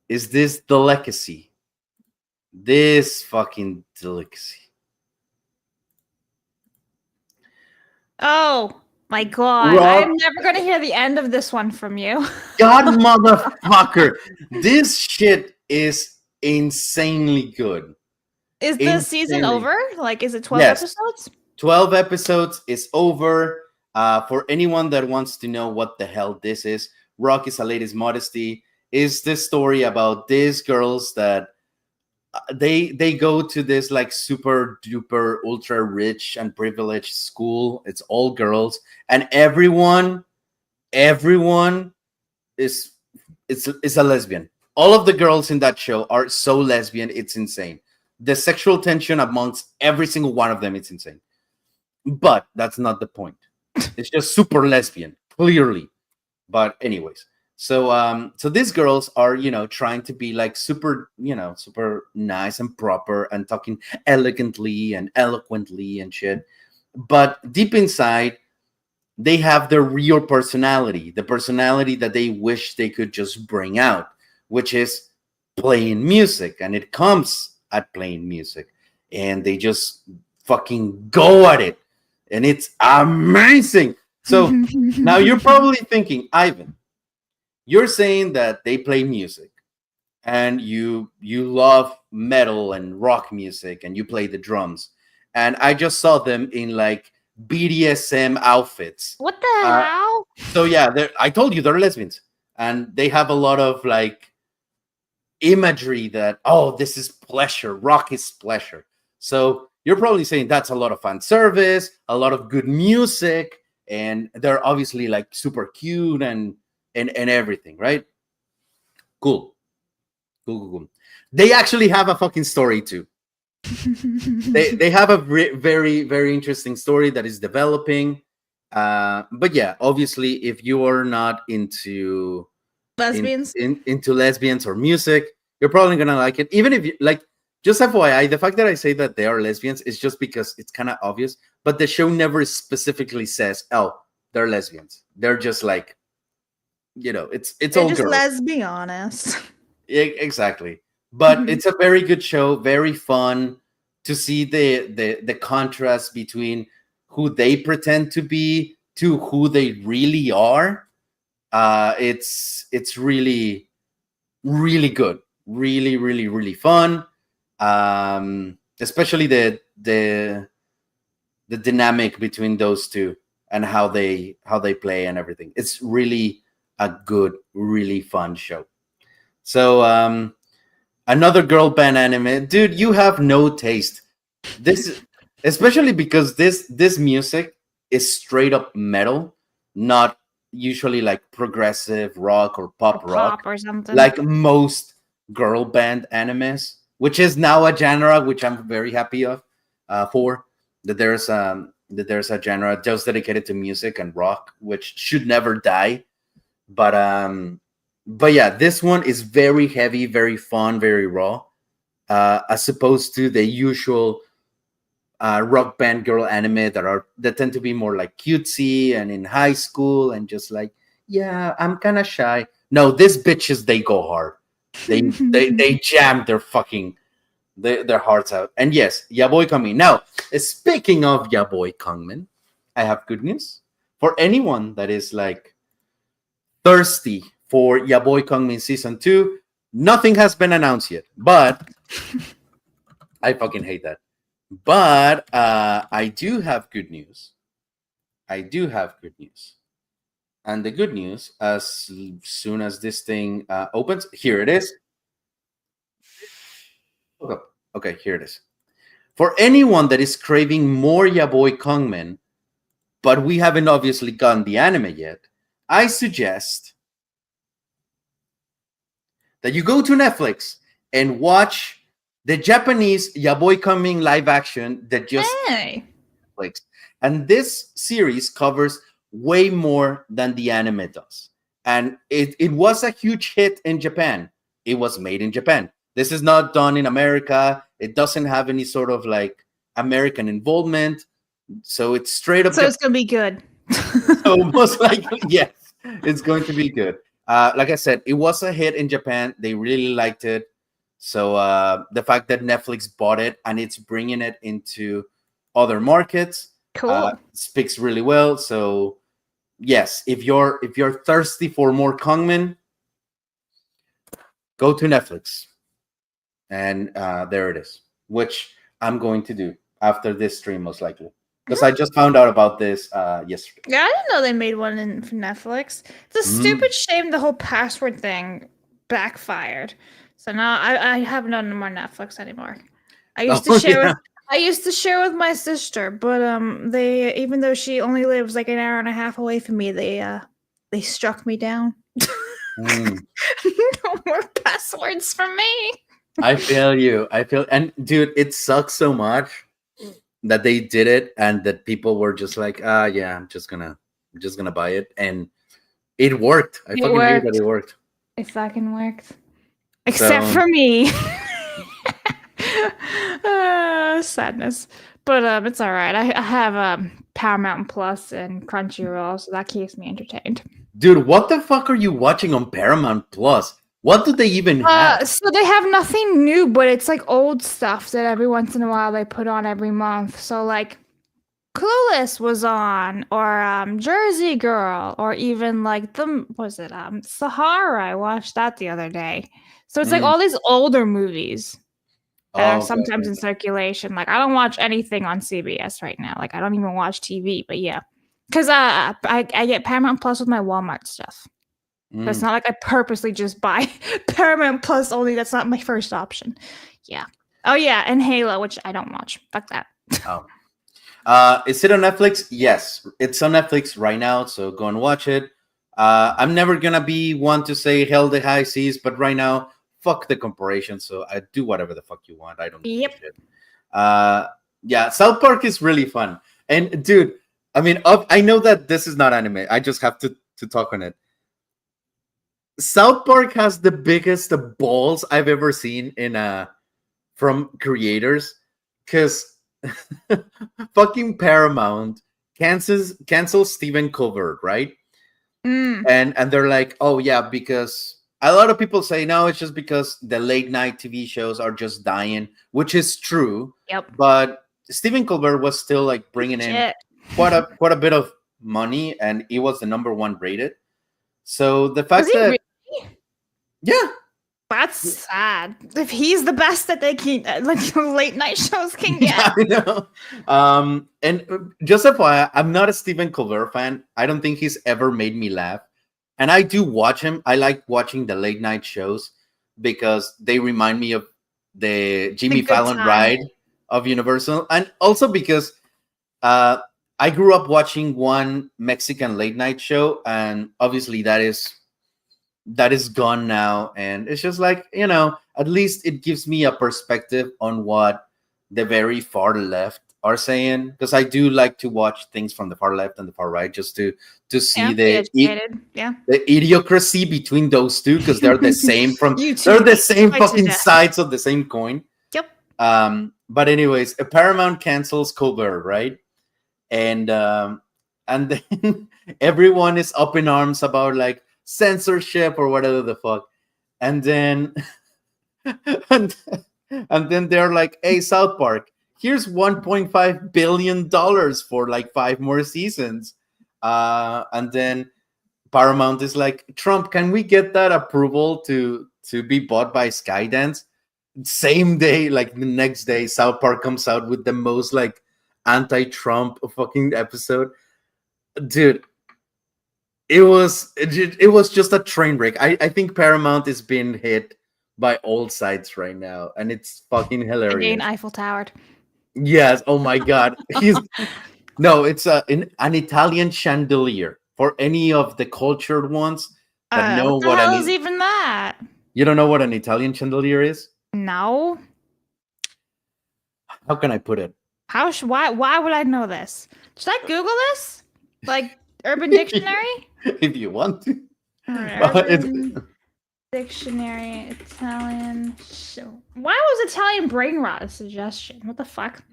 Speaker 3: Is this The Legacy? This fucking delicacy.
Speaker 2: Oh my God. I'm never going to hear the end of this one from you.
Speaker 3: God motherfucker. This shit is insanely good.
Speaker 2: Is the season over? Like, is it 12
Speaker 3: Yes.
Speaker 2: episodes?
Speaker 3: 12 episodes is over. For anyone that wants to know what the hell this is, Rock is a Lady's Modesty is this story about these girls that they go to this like super duper ultra rich and privileged school. It's all girls, and everyone is is a lesbian. All of the girls in that show are so lesbian, it's insane. The sexual tension amongst every single one of them, it's insane. But that's not the point. It's just super lesbian, clearly. But anyways, so these girls are, trying to be like super, super nice and proper and talking elegantly and eloquently and shit. But deep inside, they have their real personality, the personality that they wish they could just bring out, which is playing music. And it comes at playing music. And they just fucking go at it. And it's amazing. So now you're probably thinking, Ivan, you're saying that they play music and you love metal and rock music and you play the drums. And I just saw them in like BDSM outfits.
Speaker 2: What the hell?
Speaker 3: So yeah, I told you they're lesbians, and they have a lot of like imagery that, oh, this is pleasure, rock is pleasure. So you're probably saying that's a lot of fan service, a lot of good music, and they're obviously like super cute and everything, right? Cool. They actually have a fucking story too. They have a very very interesting story that is developing. But yeah, obviously, if you are not into
Speaker 2: Lesbians?
Speaker 3: into lesbians or music, you're probably gonna like it. Even if you like, just FYI, the fact that I say that they are lesbians is just because it's kind of obvious. But the show never specifically says, "Oh, they're lesbians." They're just like, it's
Speaker 2: They're
Speaker 3: all
Speaker 2: just
Speaker 3: girls.
Speaker 2: let's be honest.
Speaker 3: Exactly. But it's a very good show, very fun to see the contrast between who they pretend to be to who they really are. It's really really good, really really really fun. Especially the dynamic between those two and how they play and everything. It's really a good, really fun show. So another girl band anime, dude. You have no taste. This, especially because this music is straight up metal, not usually like progressive rock or pop rock,
Speaker 2: Pop or something.
Speaker 3: like most girl band animes, which is now a genre which I'm very happy of for that there's a genre just dedicated to music and rock, which should never die. But yeah, this one is very heavy, very fun, very raw, as opposed to the usual rock band girl anime that tend to be more like cutesy and in high school and just like, yeah, I'm kind of shy. No, these bitches, they go hard. They jam their hearts out. And yes, Yaboy Kongmin. Now, speaking of Yaboy Kongmin, I have good news for anyone that is like thirsty for Yaboy Kongmin season 2. Nothing has been announced yet, but I fucking hate that. But I do have good news. And the good news, as soon as this thing opens, here it is. Okay, here it is. For anyone that is craving more Yaboy Kongmin, but we haven't obviously gotten the anime yet, I suggest that you go to Netflix and watch the Japanese Yaboy Kongmin live action that just Netflix. And this series covers way more than the anime does. And it was a huge hit in Japan. It was made in Japan. This is not done in America. It doesn't have any sort of like American involvement. So it's straight up.
Speaker 2: So it's going to be good.
Speaker 3: So most likely, yes, it's going to be good. Like I said, it was a hit in Japan. They really liked it. So the fact that Netflix bought it and it's bringing it into other markets,
Speaker 2: cool,
Speaker 3: speaks really well. So yes, if you're thirsty for more Kongmin, go to Netflix, and there it is, which I'm going to do after this stream most likely. because I just found out about this yesterday.
Speaker 2: Yeah, I didn't know they made one for Netflix. It's a stupid shame the whole password thing backfired. So now I have no more Netflix anymore. I used to share with my sister, but they, even though she only lives like an hour and a half away from me, they struck me down.
Speaker 3: Mm.
Speaker 2: No more passwords for me.
Speaker 3: I feel you. And dude, it sucks so much that they did it and that people were just like, yeah, I'm just gonna buy it, and it worked. I fucking knew that it worked.
Speaker 2: It fucking worked, except for me. Sadness, but it's all right. I have Paramount Plus and Crunchyroll, so that keeps me entertained.
Speaker 3: Dude, what the fuck are you watching on Paramount Plus? What do they even have?
Speaker 2: So they have nothing new, but it's like old stuff that every once in a while they put on every month. So like Clueless was on, or Jersey Girl, or even like Sahara. I watched that the other day. So it's like all these older movies that are sometimes in circulation. Like I don't watch anything on CBS right now. Like I don't even watch TV, but yeah. Because I get Paramount Plus with my Walmart stuff. So it's not like I purposely just buy Paramount Plus only. That's not my first option. Yeah. Oh, yeah. And Halo, which I don't watch. Fuck that.
Speaker 3: Is it on Netflix? Yes. It's on Netflix right now, so go and watch it. I'm never going to be one to say hell the high seas, but right now, fuck the corporation, so I do whatever the fuck you want. I don't give a shit. Yeah, South Park is really fun. And, dude, I mean, I know that this is not anime. I just have to talk on it. South Park has the biggest balls I've ever seen from creators, because fucking Paramount cancels Stephen Colbert, right? And they're like, oh yeah, because a lot of people say no, it's just because the late night TV shows are just dying, which is true.
Speaker 2: Yep.
Speaker 3: But Stephen Colbert was still like bringing in quite a bit of money, and he was the #1 rated. So the fact that
Speaker 2: really?
Speaker 3: Yeah,
Speaker 2: that's sad. If he's the best that they can, like late night shows can get.
Speaker 3: I know. And just FYI, I'm not a Stephen Colbert fan. I don't think he's ever made me laugh. And I do watch him. I like watching the late night shows because they remind me of the Jimmy Fallon ride of Universal, and also because I grew up watching one Mexican late night show, and obviously that is gone now. And it's just like, at least it gives me a perspective on what the very far left are saying, because I do like to watch things from the far left and the far right just to see the idiocracy between those two, because they're the same they're the same fucking sides of the same coin.
Speaker 2: Yep.
Speaker 3: But anyways, Paramount cancels Colbert, right? And then everyone is up in arms about like censorship or whatever the fuck. And then and then they're like, hey, South Park, here's $1.5 billion for like 5 more seasons. And then Paramount is like, Trump, can we get that approval to be bought by Skydance? Same day, like the next day, South Park comes out with the most like anti-Trump fucking episode. Dude, it was just a train wreck. I think Paramount is being hit by all sides right now, and it's fucking hilarious.
Speaker 2: Again, Eiffel Towered.
Speaker 3: Yes. Oh my God. It's an Italian chandelier for any of the cultured ones that know
Speaker 2: what the hell is even that?
Speaker 3: You don't know what an Italian chandelier is?
Speaker 2: No.
Speaker 3: How can I put it?
Speaker 2: Why would I know this? Should I Google this? Like Urban Dictionary?
Speaker 3: If you want to.
Speaker 2: Urban Dictionary, Italian. Why was Italian brain rot a suggestion? What the fuck?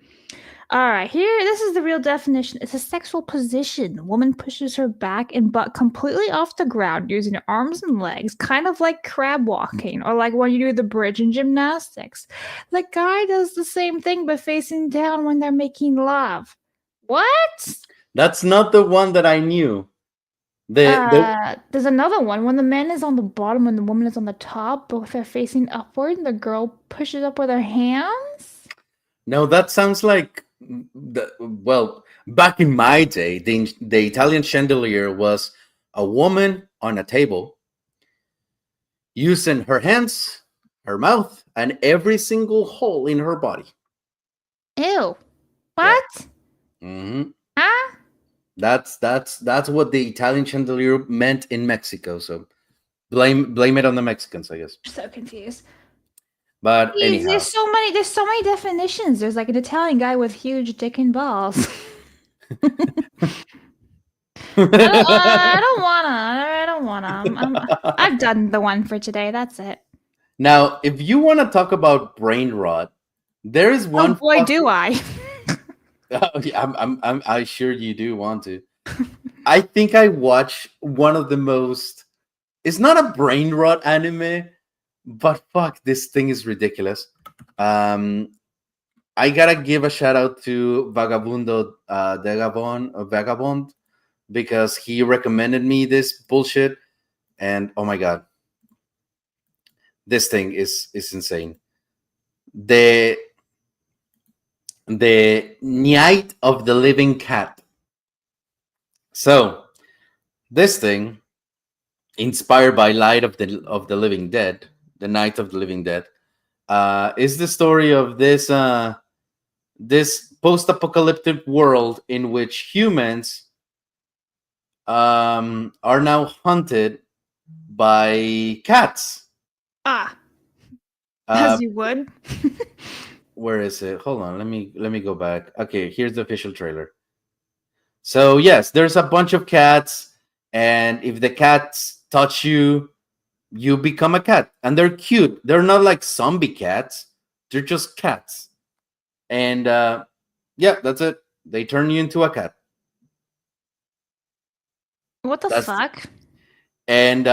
Speaker 2: All right, this is the real definition. It's a sexual position. The woman pushes her back and butt completely off the ground using her arms and legs, kind of like crab walking, or like when you do the bridge in gymnastics. The guy does the same thing but facing down when they're making love. What?
Speaker 3: That's not the one that I knew.
Speaker 2: There's another one when the man is on the bottom and the woman is on the top, both are facing upward, and the girl pushes up with her hands.
Speaker 3: No, that sounds like well, back in my day, the Italian chandelier was a woman on a table using her hands, her mouth, and every single hole in her body.
Speaker 2: Ew. What?
Speaker 3: hmm
Speaker 2: Huh?
Speaker 3: That's what the Italian chandelier meant in Mexico. So blame it on the Mexicans, I guess.
Speaker 2: So confused.
Speaker 3: But
Speaker 2: Jeez,
Speaker 3: anyhow,
Speaker 2: there's so many definitions. There's like an Italian guy with huge dick and balls. I don't wanna. I've done the one for today. That's it.
Speaker 3: Now, if you want to talk about brain rot, there is one.
Speaker 2: Oh boy, do I.
Speaker 3: Yeah, I sure you do want to. I think I watch one of the most. It's not a brain rot anime, but fuck, this thing is ridiculous. I gotta give a shout out to Vagabundo Vagabond, because he recommended me this bullshit, and oh my god, this thing is insane. The Night of the Living Cat. So this thing, inspired by Light of the Living Dead, the Night of the Living Dead, is the story of this this post-apocalyptic world in which humans are now hunted by cats.
Speaker 2: Ah,
Speaker 3: Uh,
Speaker 2: as you would.
Speaker 3: where is it? Hold on, let me go back. Okay, here's the official trailer. So yes, there's a bunch of cats, and if the cats touch you, you become a cat, and they're cute. They're not like zombie cats; they're just cats. And yeah, that's it. They turn you into a cat.
Speaker 2: What the
Speaker 3: That's-
Speaker 2: fuck?
Speaker 3: And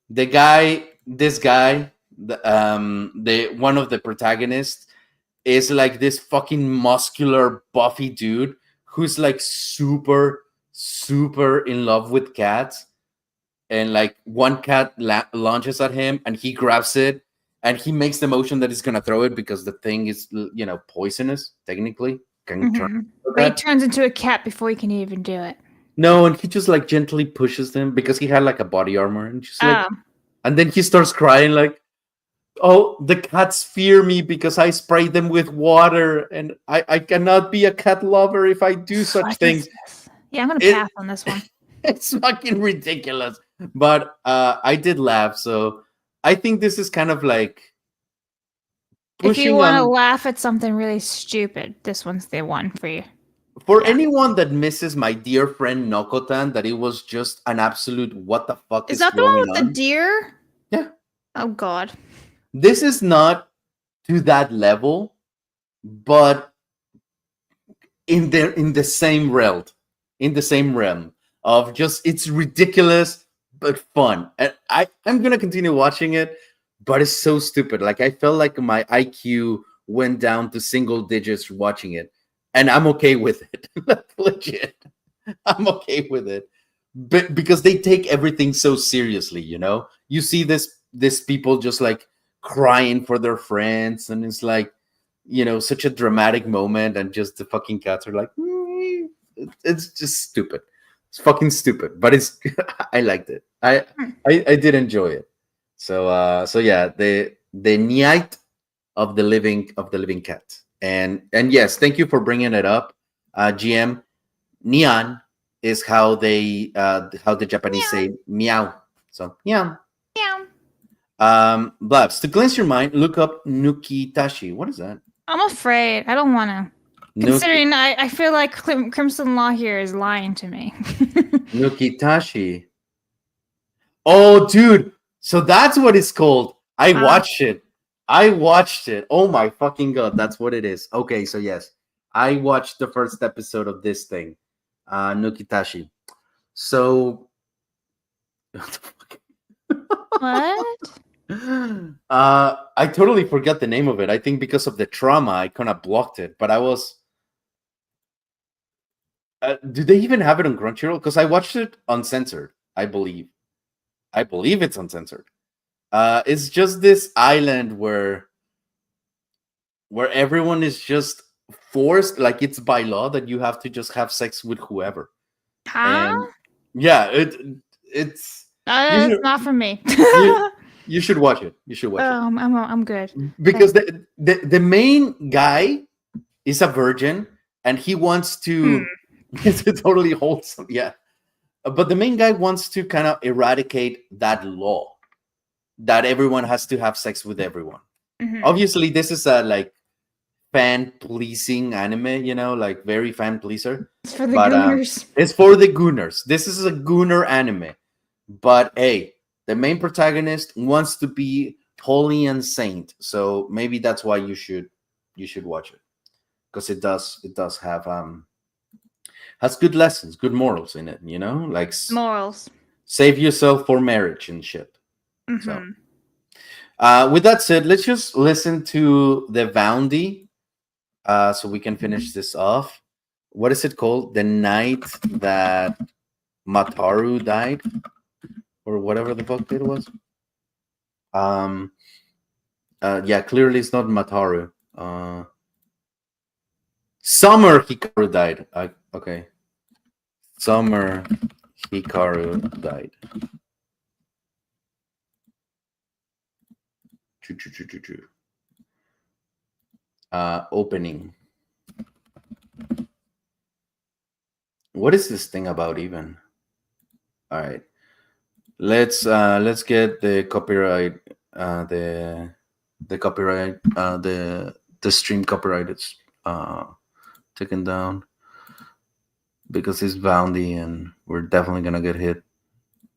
Speaker 3: this guy, the one of the protagonists is like this fucking muscular, buffy dude who's like super in love with cats, and like one cat launches at him and he grabs it and he makes the motion that he's gonna throw it because the thing is, you know, poisonous technically, can turn
Speaker 2: Mhm.
Speaker 3: into a
Speaker 2: But he
Speaker 3: cat.
Speaker 2: turns into a cat before he can even do it.
Speaker 3: No, and he just like gently pushes them because he had like a body armor, and just like,
Speaker 2: Oh,
Speaker 3: and then he starts crying like, "Oh, the cats fear me because I spray them with water, and I cannot be a cat lover if I do such
Speaker 2: fuck is
Speaker 3: things."
Speaker 2: this? Yeah, I'm gonna
Speaker 3: It-
Speaker 2: pass on this one.
Speaker 3: It's fucking ridiculous. But I did laugh, so I think this is kind of like
Speaker 2: If
Speaker 3: pushing
Speaker 2: you want to
Speaker 3: on
Speaker 2: laugh at something really stupid, this one's the one for you.
Speaker 3: for
Speaker 2: yeah.
Speaker 3: anyone that misses my dear friend Nokotan, that it was just an absolute what the fuck
Speaker 2: Is
Speaker 3: is
Speaker 2: that the
Speaker 3: going
Speaker 2: one with
Speaker 3: on.
Speaker 2: the deer?
Speaker 3: Yeah.
Speaker 2: Oh god.
Speaker 3: This is not to that level, but in the same realm of just, it's ridiculous but fun. And I'm gonna continue watching it, but it's so stupid. Like, I felt like my IQ went down to single digits watching it, and I'm okay with it. Legit, I'm okay with it, but because they take everything so seriously, you know. You see this people just like crying for their friends, and it's like, you know, such a dramatic moment, and just the fucking cats are like, it's just stupid. It's fucking stupid, but it's I liked it. I did enjoy it. So yeah, the Night of the Living Cat. And yes, thank you for bringing it up, GM. Neon is how the Japanese say meow. So meow.
Speaker 2: Yeah.
Speaker 3: Blabs, to cleanse your mind, look up Nukitashi. What is that?
Speaker 2: I'm afraid. I don't want to. Considering I feel like Crimson Law here is lying to me.
Speaker 3: Nukitashi. Oh, dude. So that's what it's called. I watched it. Oh my fucking god. That's what it is. Okay, so yes. I watched the first episode of this thing. Nukitashi. So
Speaker 2: What?
Speaker 3: I totally forgot the name of it. I think because of the trauma, I kind of blocked it. But I was. Do they even have it on Crunchyroll? Because I watched it uncensored. I believe it's uncensored. It's just this island where everyone is just forced, like it's by law that you have to just have sex with whoever.
Speaker 2: Huh?
Speaker 3: And yeah, it's
Speaker 2: That's
Speaker 3: should-
Speaker 2: not for me.
Speaker 3: you should watch it. You should watch it.
Speaker 2: I'm good.
Speaker 3: Because the main guy is a virgin and he wants to it's totally wholesome, yeah, but the main guy wants to kind of eradicate that law that everyone has to have sex with everyone.
Speaker 2: Mhm.
Speaker 3: Obviously this is a like fan pleasing anime, like very fan pleaser.
Speaker 2: It's for the
Speaker 3: But,
Speaker 2: gooners.
Speaker 3: it's for the gooners. This is a gooner anime, but hey, the main protagonist wants to be holy and saint, so maybe that's why you should watch it, because it does have has good lessons, good morals in it, like
Speaker 2: Morals.
Speaker 3: save yourself for marriage and shit.
Speaker 2: Mhm.
Speaker 3: With that said, let's just listen to the Voundy so we can finish this off. What is it called? The night that Mataru died, or whatever the fuck it was. Yeah, clearly it's not Mataru. Summer Hikaru died. Okay. Summer Hikaru died. Opening. What is this thing about even? All right. Let's get the copyright the copyright the stream copyright is taken down because it's Boundy and we're definitely gonna get hit,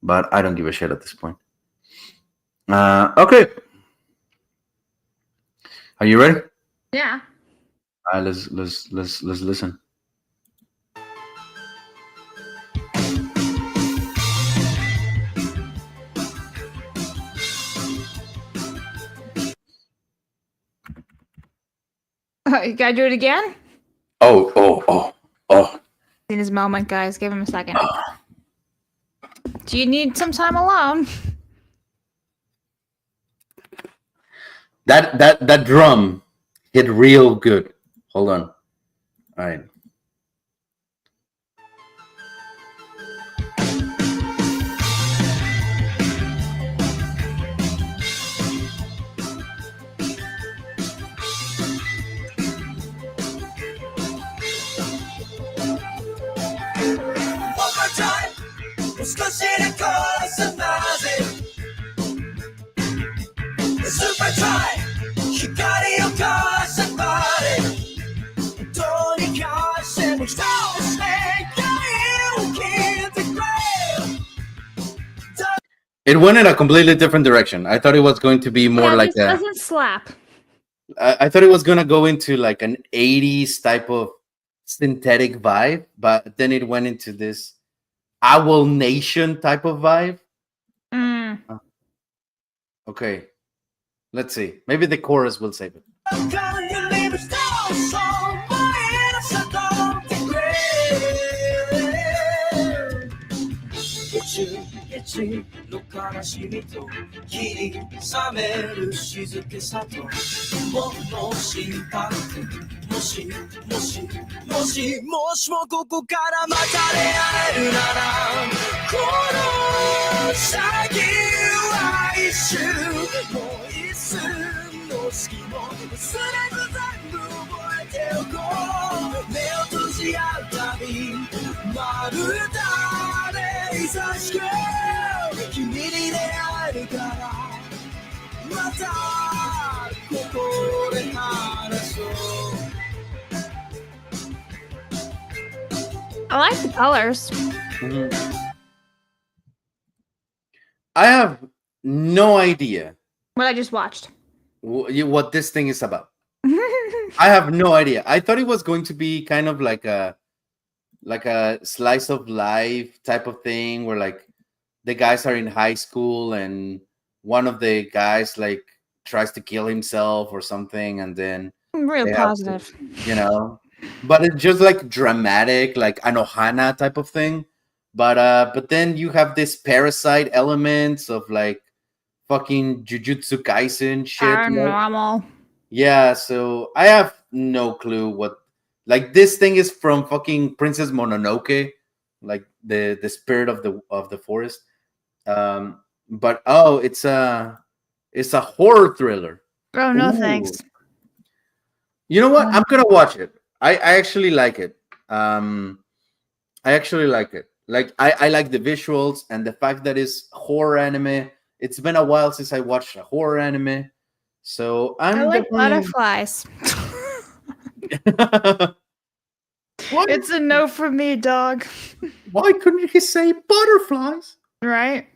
Speaker 3: but I don't give a shit at this point. Okay, are you ready?
Speaker 2: Yeah.
Speaker 3: Let's listen.
Speaker 2: You gotta do it again?
Speaker 3: Oh.
Speaker 2: In his moment, guys. Give him a second. Do you need some time alone?
Speaker 3: That drum hit real good. Hold on. All right. It went in a completely different direction. I thought it was going to be more like
Speaker 2: this doesn't slap.
Speaker 3: I thought it was gonna go into like an 80s type of synthetic vibe, but then it went into this Owl Nation type of vibe. Okay, let's see. Maybe the chorus will save it.
Speaker 2: I like the colors.
Speaker 3: I have no idea
Speaker 2: What I just watched.
Speaker 3: what this thing is about. I have no idea. I thought it was going to be kind of like a slice of life type of thing where like the guys are in high school and one of the guys like tries to kill himself or something, and then
Speaker 2: Real positive.
Speaker 3: but it's just like dramatic, like an Ohana type of thing. But then you have this parasite elements of like fucking Jujutsu Kaisen shit.
Speaker 2: Paranormal.
Speaker 3: Yeah, so I have no clue what. Like this thing is from fucking Princess Mononoke, like the spirit of the forest. But it's a horror thriller.
Speaker 2: Oh no,
Speaker 3: Ooh.
Speaker 2: thanks.
Speaker 3: You know what? I'm gonna watch it. I actually like it. I actually like it. Like I like the visuals and the fact that it's horror anime. It's been a while since I watched a horror anime, so
Speaker 2: I
Speaker 3: I'm
Speaker 2: like
Speaker 3: definitely.
Speaker 2: butterflies.
Speaker 3: What?
Speaker 2: It's a no for me, dog.
Speaker 3: Why couldn't he say butterflies?
Speaker 2: Right?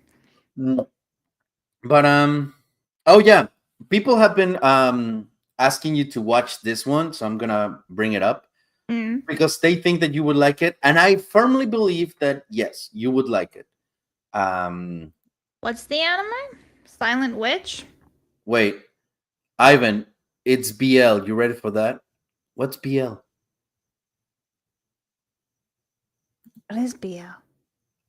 Speaker 3: But oh yeah, people have been asking you to watch this one, so I'm gonna bring it up because they think that you would like it, and I firmly believe that yes, you would like it.
Speaker 2: What's the anime? Silent Witch?
Speaker 3: Wait, Ivan, it's BL. You ready for that? What's BL?
Speaker 2: What is BL?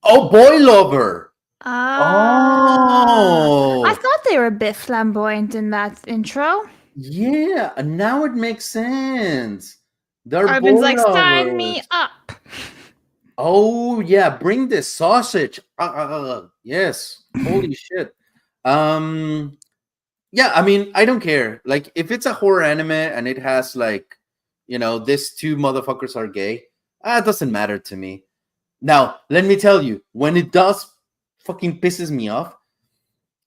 Speaker 3: Oh, Boy Lover.
Speaker 2: Oh. I thought they were a bit flamboyant in that intro.
Speaker 3: Yeah, and now it makes sense. They're
Speaker 2: Ivan's
Speaker 3: boy
Speaker 2: like, sign
Speaker 3: lovers.
Speaker 2: me up.
Speaker 3: Oh yeah, bring the sausage. Yes. Holy shit. Yeah, I mean, I don't care. Like, if it's a horror anime and it has like, these two motherfuckers are gay, it doesn't matter to me. Now, let me tell you, when it does fucking pisses me off,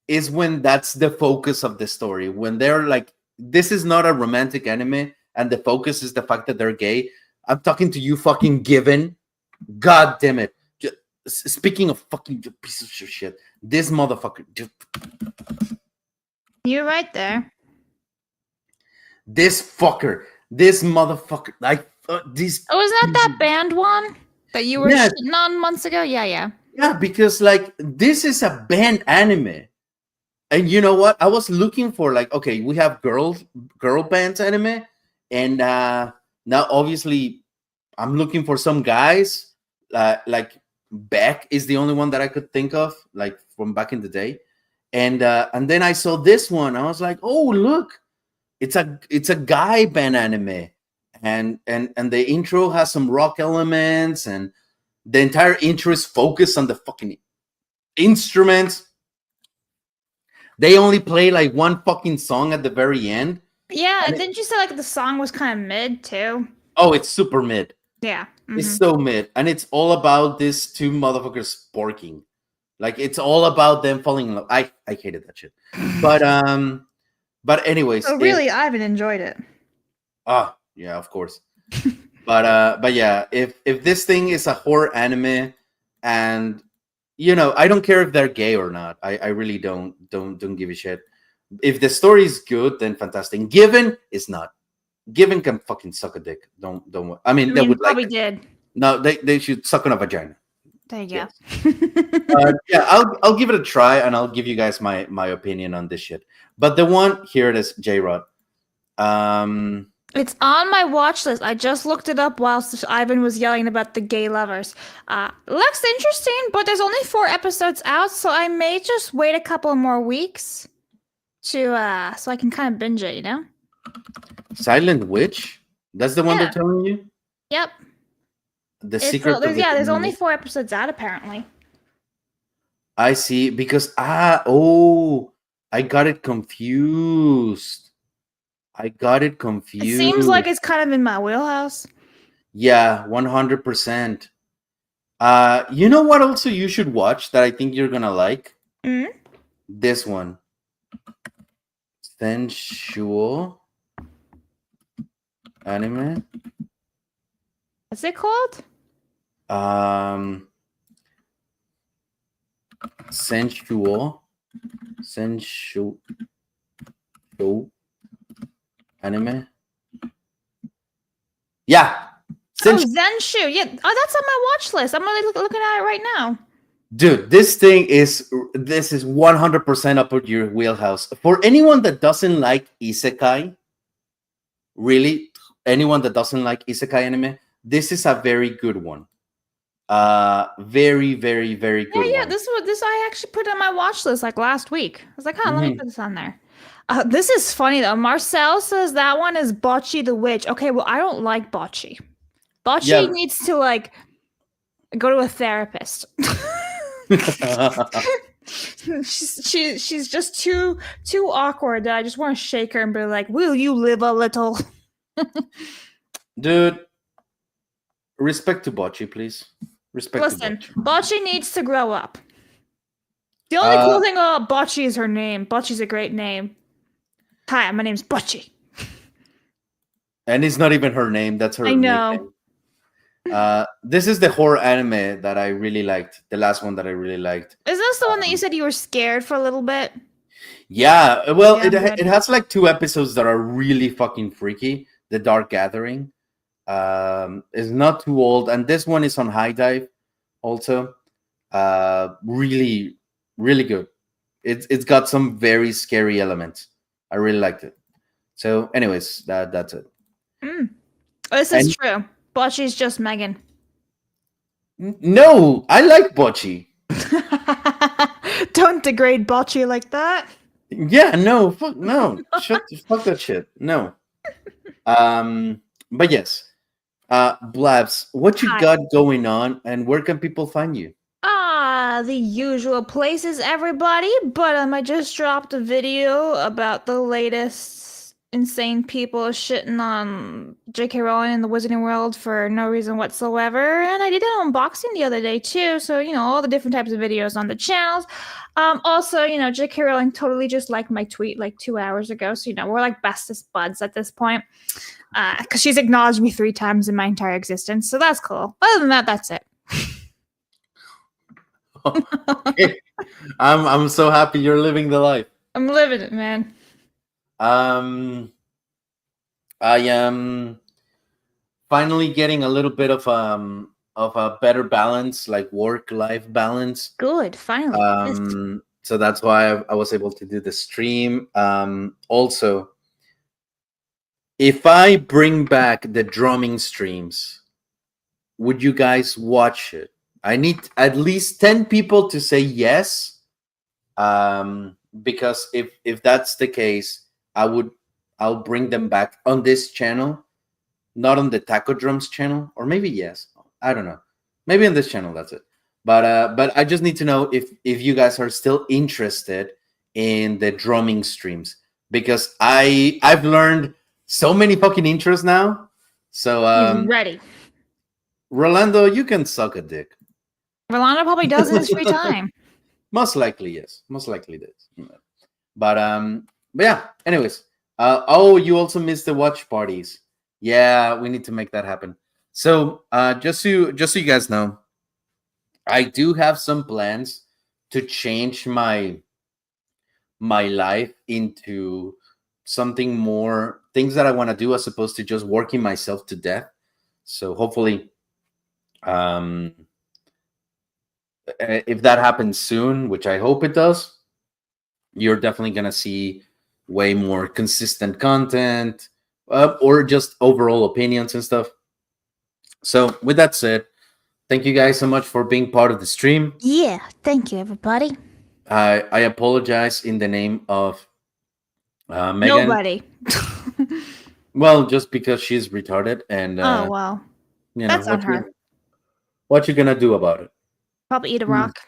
Speaker 3: is when that's the focus of the story. When they're like, this is not a romantic anime, and the focus is the fact that they're gay. I'm talking to you, fucking Given. God damn it. Speaking of fucking piece of shit, this motherfucker.
Speaker 2: You're right there.
Speaker 3: This fucker. This motherfucker. This.
Speaker 2: Oh, isn't that band one that you were shitting on months ago? Yeah.
Speaker 3: Yeah, because like this is a band anime. And you know what? I was looking for like, okay, we have girl bands anime, and now obviously I'm looking for some guys. Like Beck is the only one that I could think of, like from back in the day, and then I saw this one. I was like, oh look, it's a guy band anime, and the intro has some rock elements, and the entire intro is focused on the fucking instruments. They only play like one fucking song at the very end.
Speaker 2: Yeah, and didn't you say like the song was kind of mid too?
Speaker 3: Oh, it's super mid.
Speaker 2: Yeah. Mm-hmm.
Speaker 3: It's so mid. And it's all about these two motherfuckers sporking. Like it's all about them falling in love. I hated that shit. But anyways.
Speaker 2: So really, Ivan enjoyed it.
Speaker 3: Yeah, of course. but yeah, if this thing is a horror anime, and I don't care if they're gay or not. I really don't give a shit. If the story is good, then fantastic. Given is not. Given can fucking suck a dick. Don't. I mean, they would
Speaker 2: probably
Speaker 3: like.
Speaker 2: Did.
Speaker 3: No, they should suck on a vagina.
Speaker 2: There you go.
Speaker 3: Yes. Yeah, I'll give it a try, and I'll give you guys my opinion on this shit. But the one here it is, J-Rod.
Speaker 2: It's on my watch list. I just looked it up whilst Ivan was yelling about the gay lovers. Looks interesting, but there's only 4 episodes out, so I may just wait a couple more weeks to so I can kind of binge it,
Speaker 3: Silent Witch? That's the one they're telling you?
Speaker 2: Yep.
Speaker 3: The secret.
Speaker 2: There's only 4 episodes out apparently.
Speaker 3: I see, because I got it confused. It
Speaker 2: seems like it's kind of in my wheelhouse.
Speaker 3: Yeah, 100%. You know what also you should watch that I think you're gonna like? This one. Sensual anime.
Speaker 2: What's it called?
Speaker 3: Sensual anime. Yeah.
Speaker 2: Zenshu. Yeah. Oh, that's on my watch list. I'm really looking at it right now.
Speaker 3: Dude, this is 100% up at your wheelhouse. For anyone that doesn't like isekai, really, anyone that doesn't like isekai anime, this is a very good one. Very, very, very good.
Speaker 2: Yeah.
Speaker 3: One.
Speaker 2: This I actually put on my watch list like last week. I was like, let me put this on there. This is funny though. Marcel says that one is Bocce the Witch. Okay, well, I don't like Bocce. Bocce
Speaker 3: Yeah.
Speaker 2: needs to like go to a therapist. she's just too awkward that I just want to shake her and be like, "Will you live a little?"
Speaker 3: Dude, respect to Bocce, please. Respect
Speaker 2: Listen,
Speaker 3: to Bocce.
Speaker 2: Bocce needs to grow up. The only cool thing about Bocce is her name. Bocce's a great name. Hi, my name's Bocce.
Speaker 3: And it's not even her name. That's her
Speaker 2: I know.
Speaker 3: nickname. This is the horror anime that I really liked. The last one that I really liked.
Speaker 2: Is this the one that you said you were scared for a little bit?
Speaker 3: Yeah. Well,
Speaker 2: Yeah, good.
Speaker 3: it has like 2 episodes that are really fucking freaky. The Dark Gathering is not too old, and this one is on High Dive also. Really, really good. It's got some very scary elements. I really liked it. So, anyways, that's it.
Speaker 2: This is true. Bocce's just Megan.
Speaker 3: No, I like Bocce.
Speaker 2: Don't degrade Bocce like that.
Speaker 3: Yeah, no, fuck no. Fuck that shit. No. But yes. Blabs, what you
Speaker 2: Hi.
Speaker 3: got going on, and where can people find you?
Speaker 2: The usual places, everybody. But I just dropped a video about the latest insane people shitting on J.K. Rowling in the Wizarding World for no reason whatsoever. And I did an unboxing the other day too. So, all the different types of videos on the channels. Also, J.K. Rowling totally just liked my tweet like 2 hours ago. So, we're like bestest buds at this point. Because she's acknowledged me 3 times in my entire existence. So that's cool. Other than that, that's it.
Speaker 3: Okay. I'm so happy you're living the life.
Speaker 2: I'm living it, man.
Speaker 3: I am finally getting a little bit of a better balance, like work-life balance.
Speaker 2: Good, finally.
Speaker 3: So that's why I was able to do the stream. Also, if I bring back the drumming streams, would you guys watch it? I need at least 10 people to say yes. Because if that's the case, I'll bring them back on this channel, not on the Taco Drums channel, or maybe yes. I don't know. Maybe on this channel, that's it. But I just need to know if you guys are still interested in the drumming streams, because I've learned so many fucking intros now. So
Speaker 2: He's ready.
Speaker 3: Rolando, you can suck a dick.
Speaker 2: Rolando probably does in his free time.
Speaker 3: Most likely, yes. Most likely this. But yeah. Anyways, oh, you also missed the watch parties. Yeah, we need to make that happen. So just so you guys know, I do have some plans to change my life into something more, things that I want to do as opposed to just working myself to death. So hopefully, if that happens soon, which I hope it does, you're definitely going to see way more consistent content, or just overall opinions and stuff. So with that said, thank you guys so much for being part of the stream.
Speaker 2: Yeah, thank you, everybody.
Speaker 3: I apologize in the name of Megan.
Speaker 2: Nobody.
Speaker 3: Well, just because she's retarded, and
Speaker 2: Oh, well. That's on her.
Speaker 3: What you gonna do about it?
Speaker 2: Probably eat a rock.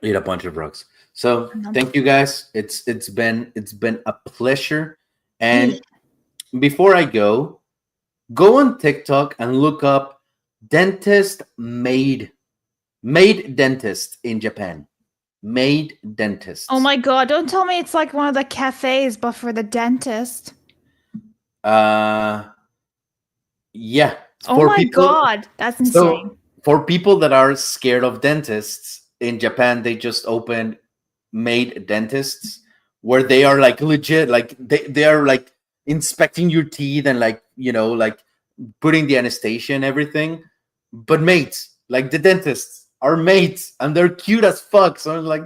Speaker 3: Eat a bunch of rocks. So thank you guys. It's been a pleasure. And before I go on TikTok and look up dentist maid dentist in Japan. Maid dentist.
Speaker 2: Oh my god, don't tell me it's like one of the cafes but for the dentist.
Speaker 3: Yeah.
Speaker 2: Oh my god, that's insane.
Speaker 3: So for people that are scared of dentists in Japan, they just opened maid dentists where they are like legit, like they are like inspecting your teeth and like, like putting the anesthesia and everything. But maids, like the dentists are maids and they're cute as fuck. So I'm like,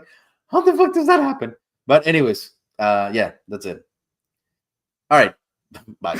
Speaker 3: how the fuck does that happen? But anyways, yeah, that's it. All right. Bye.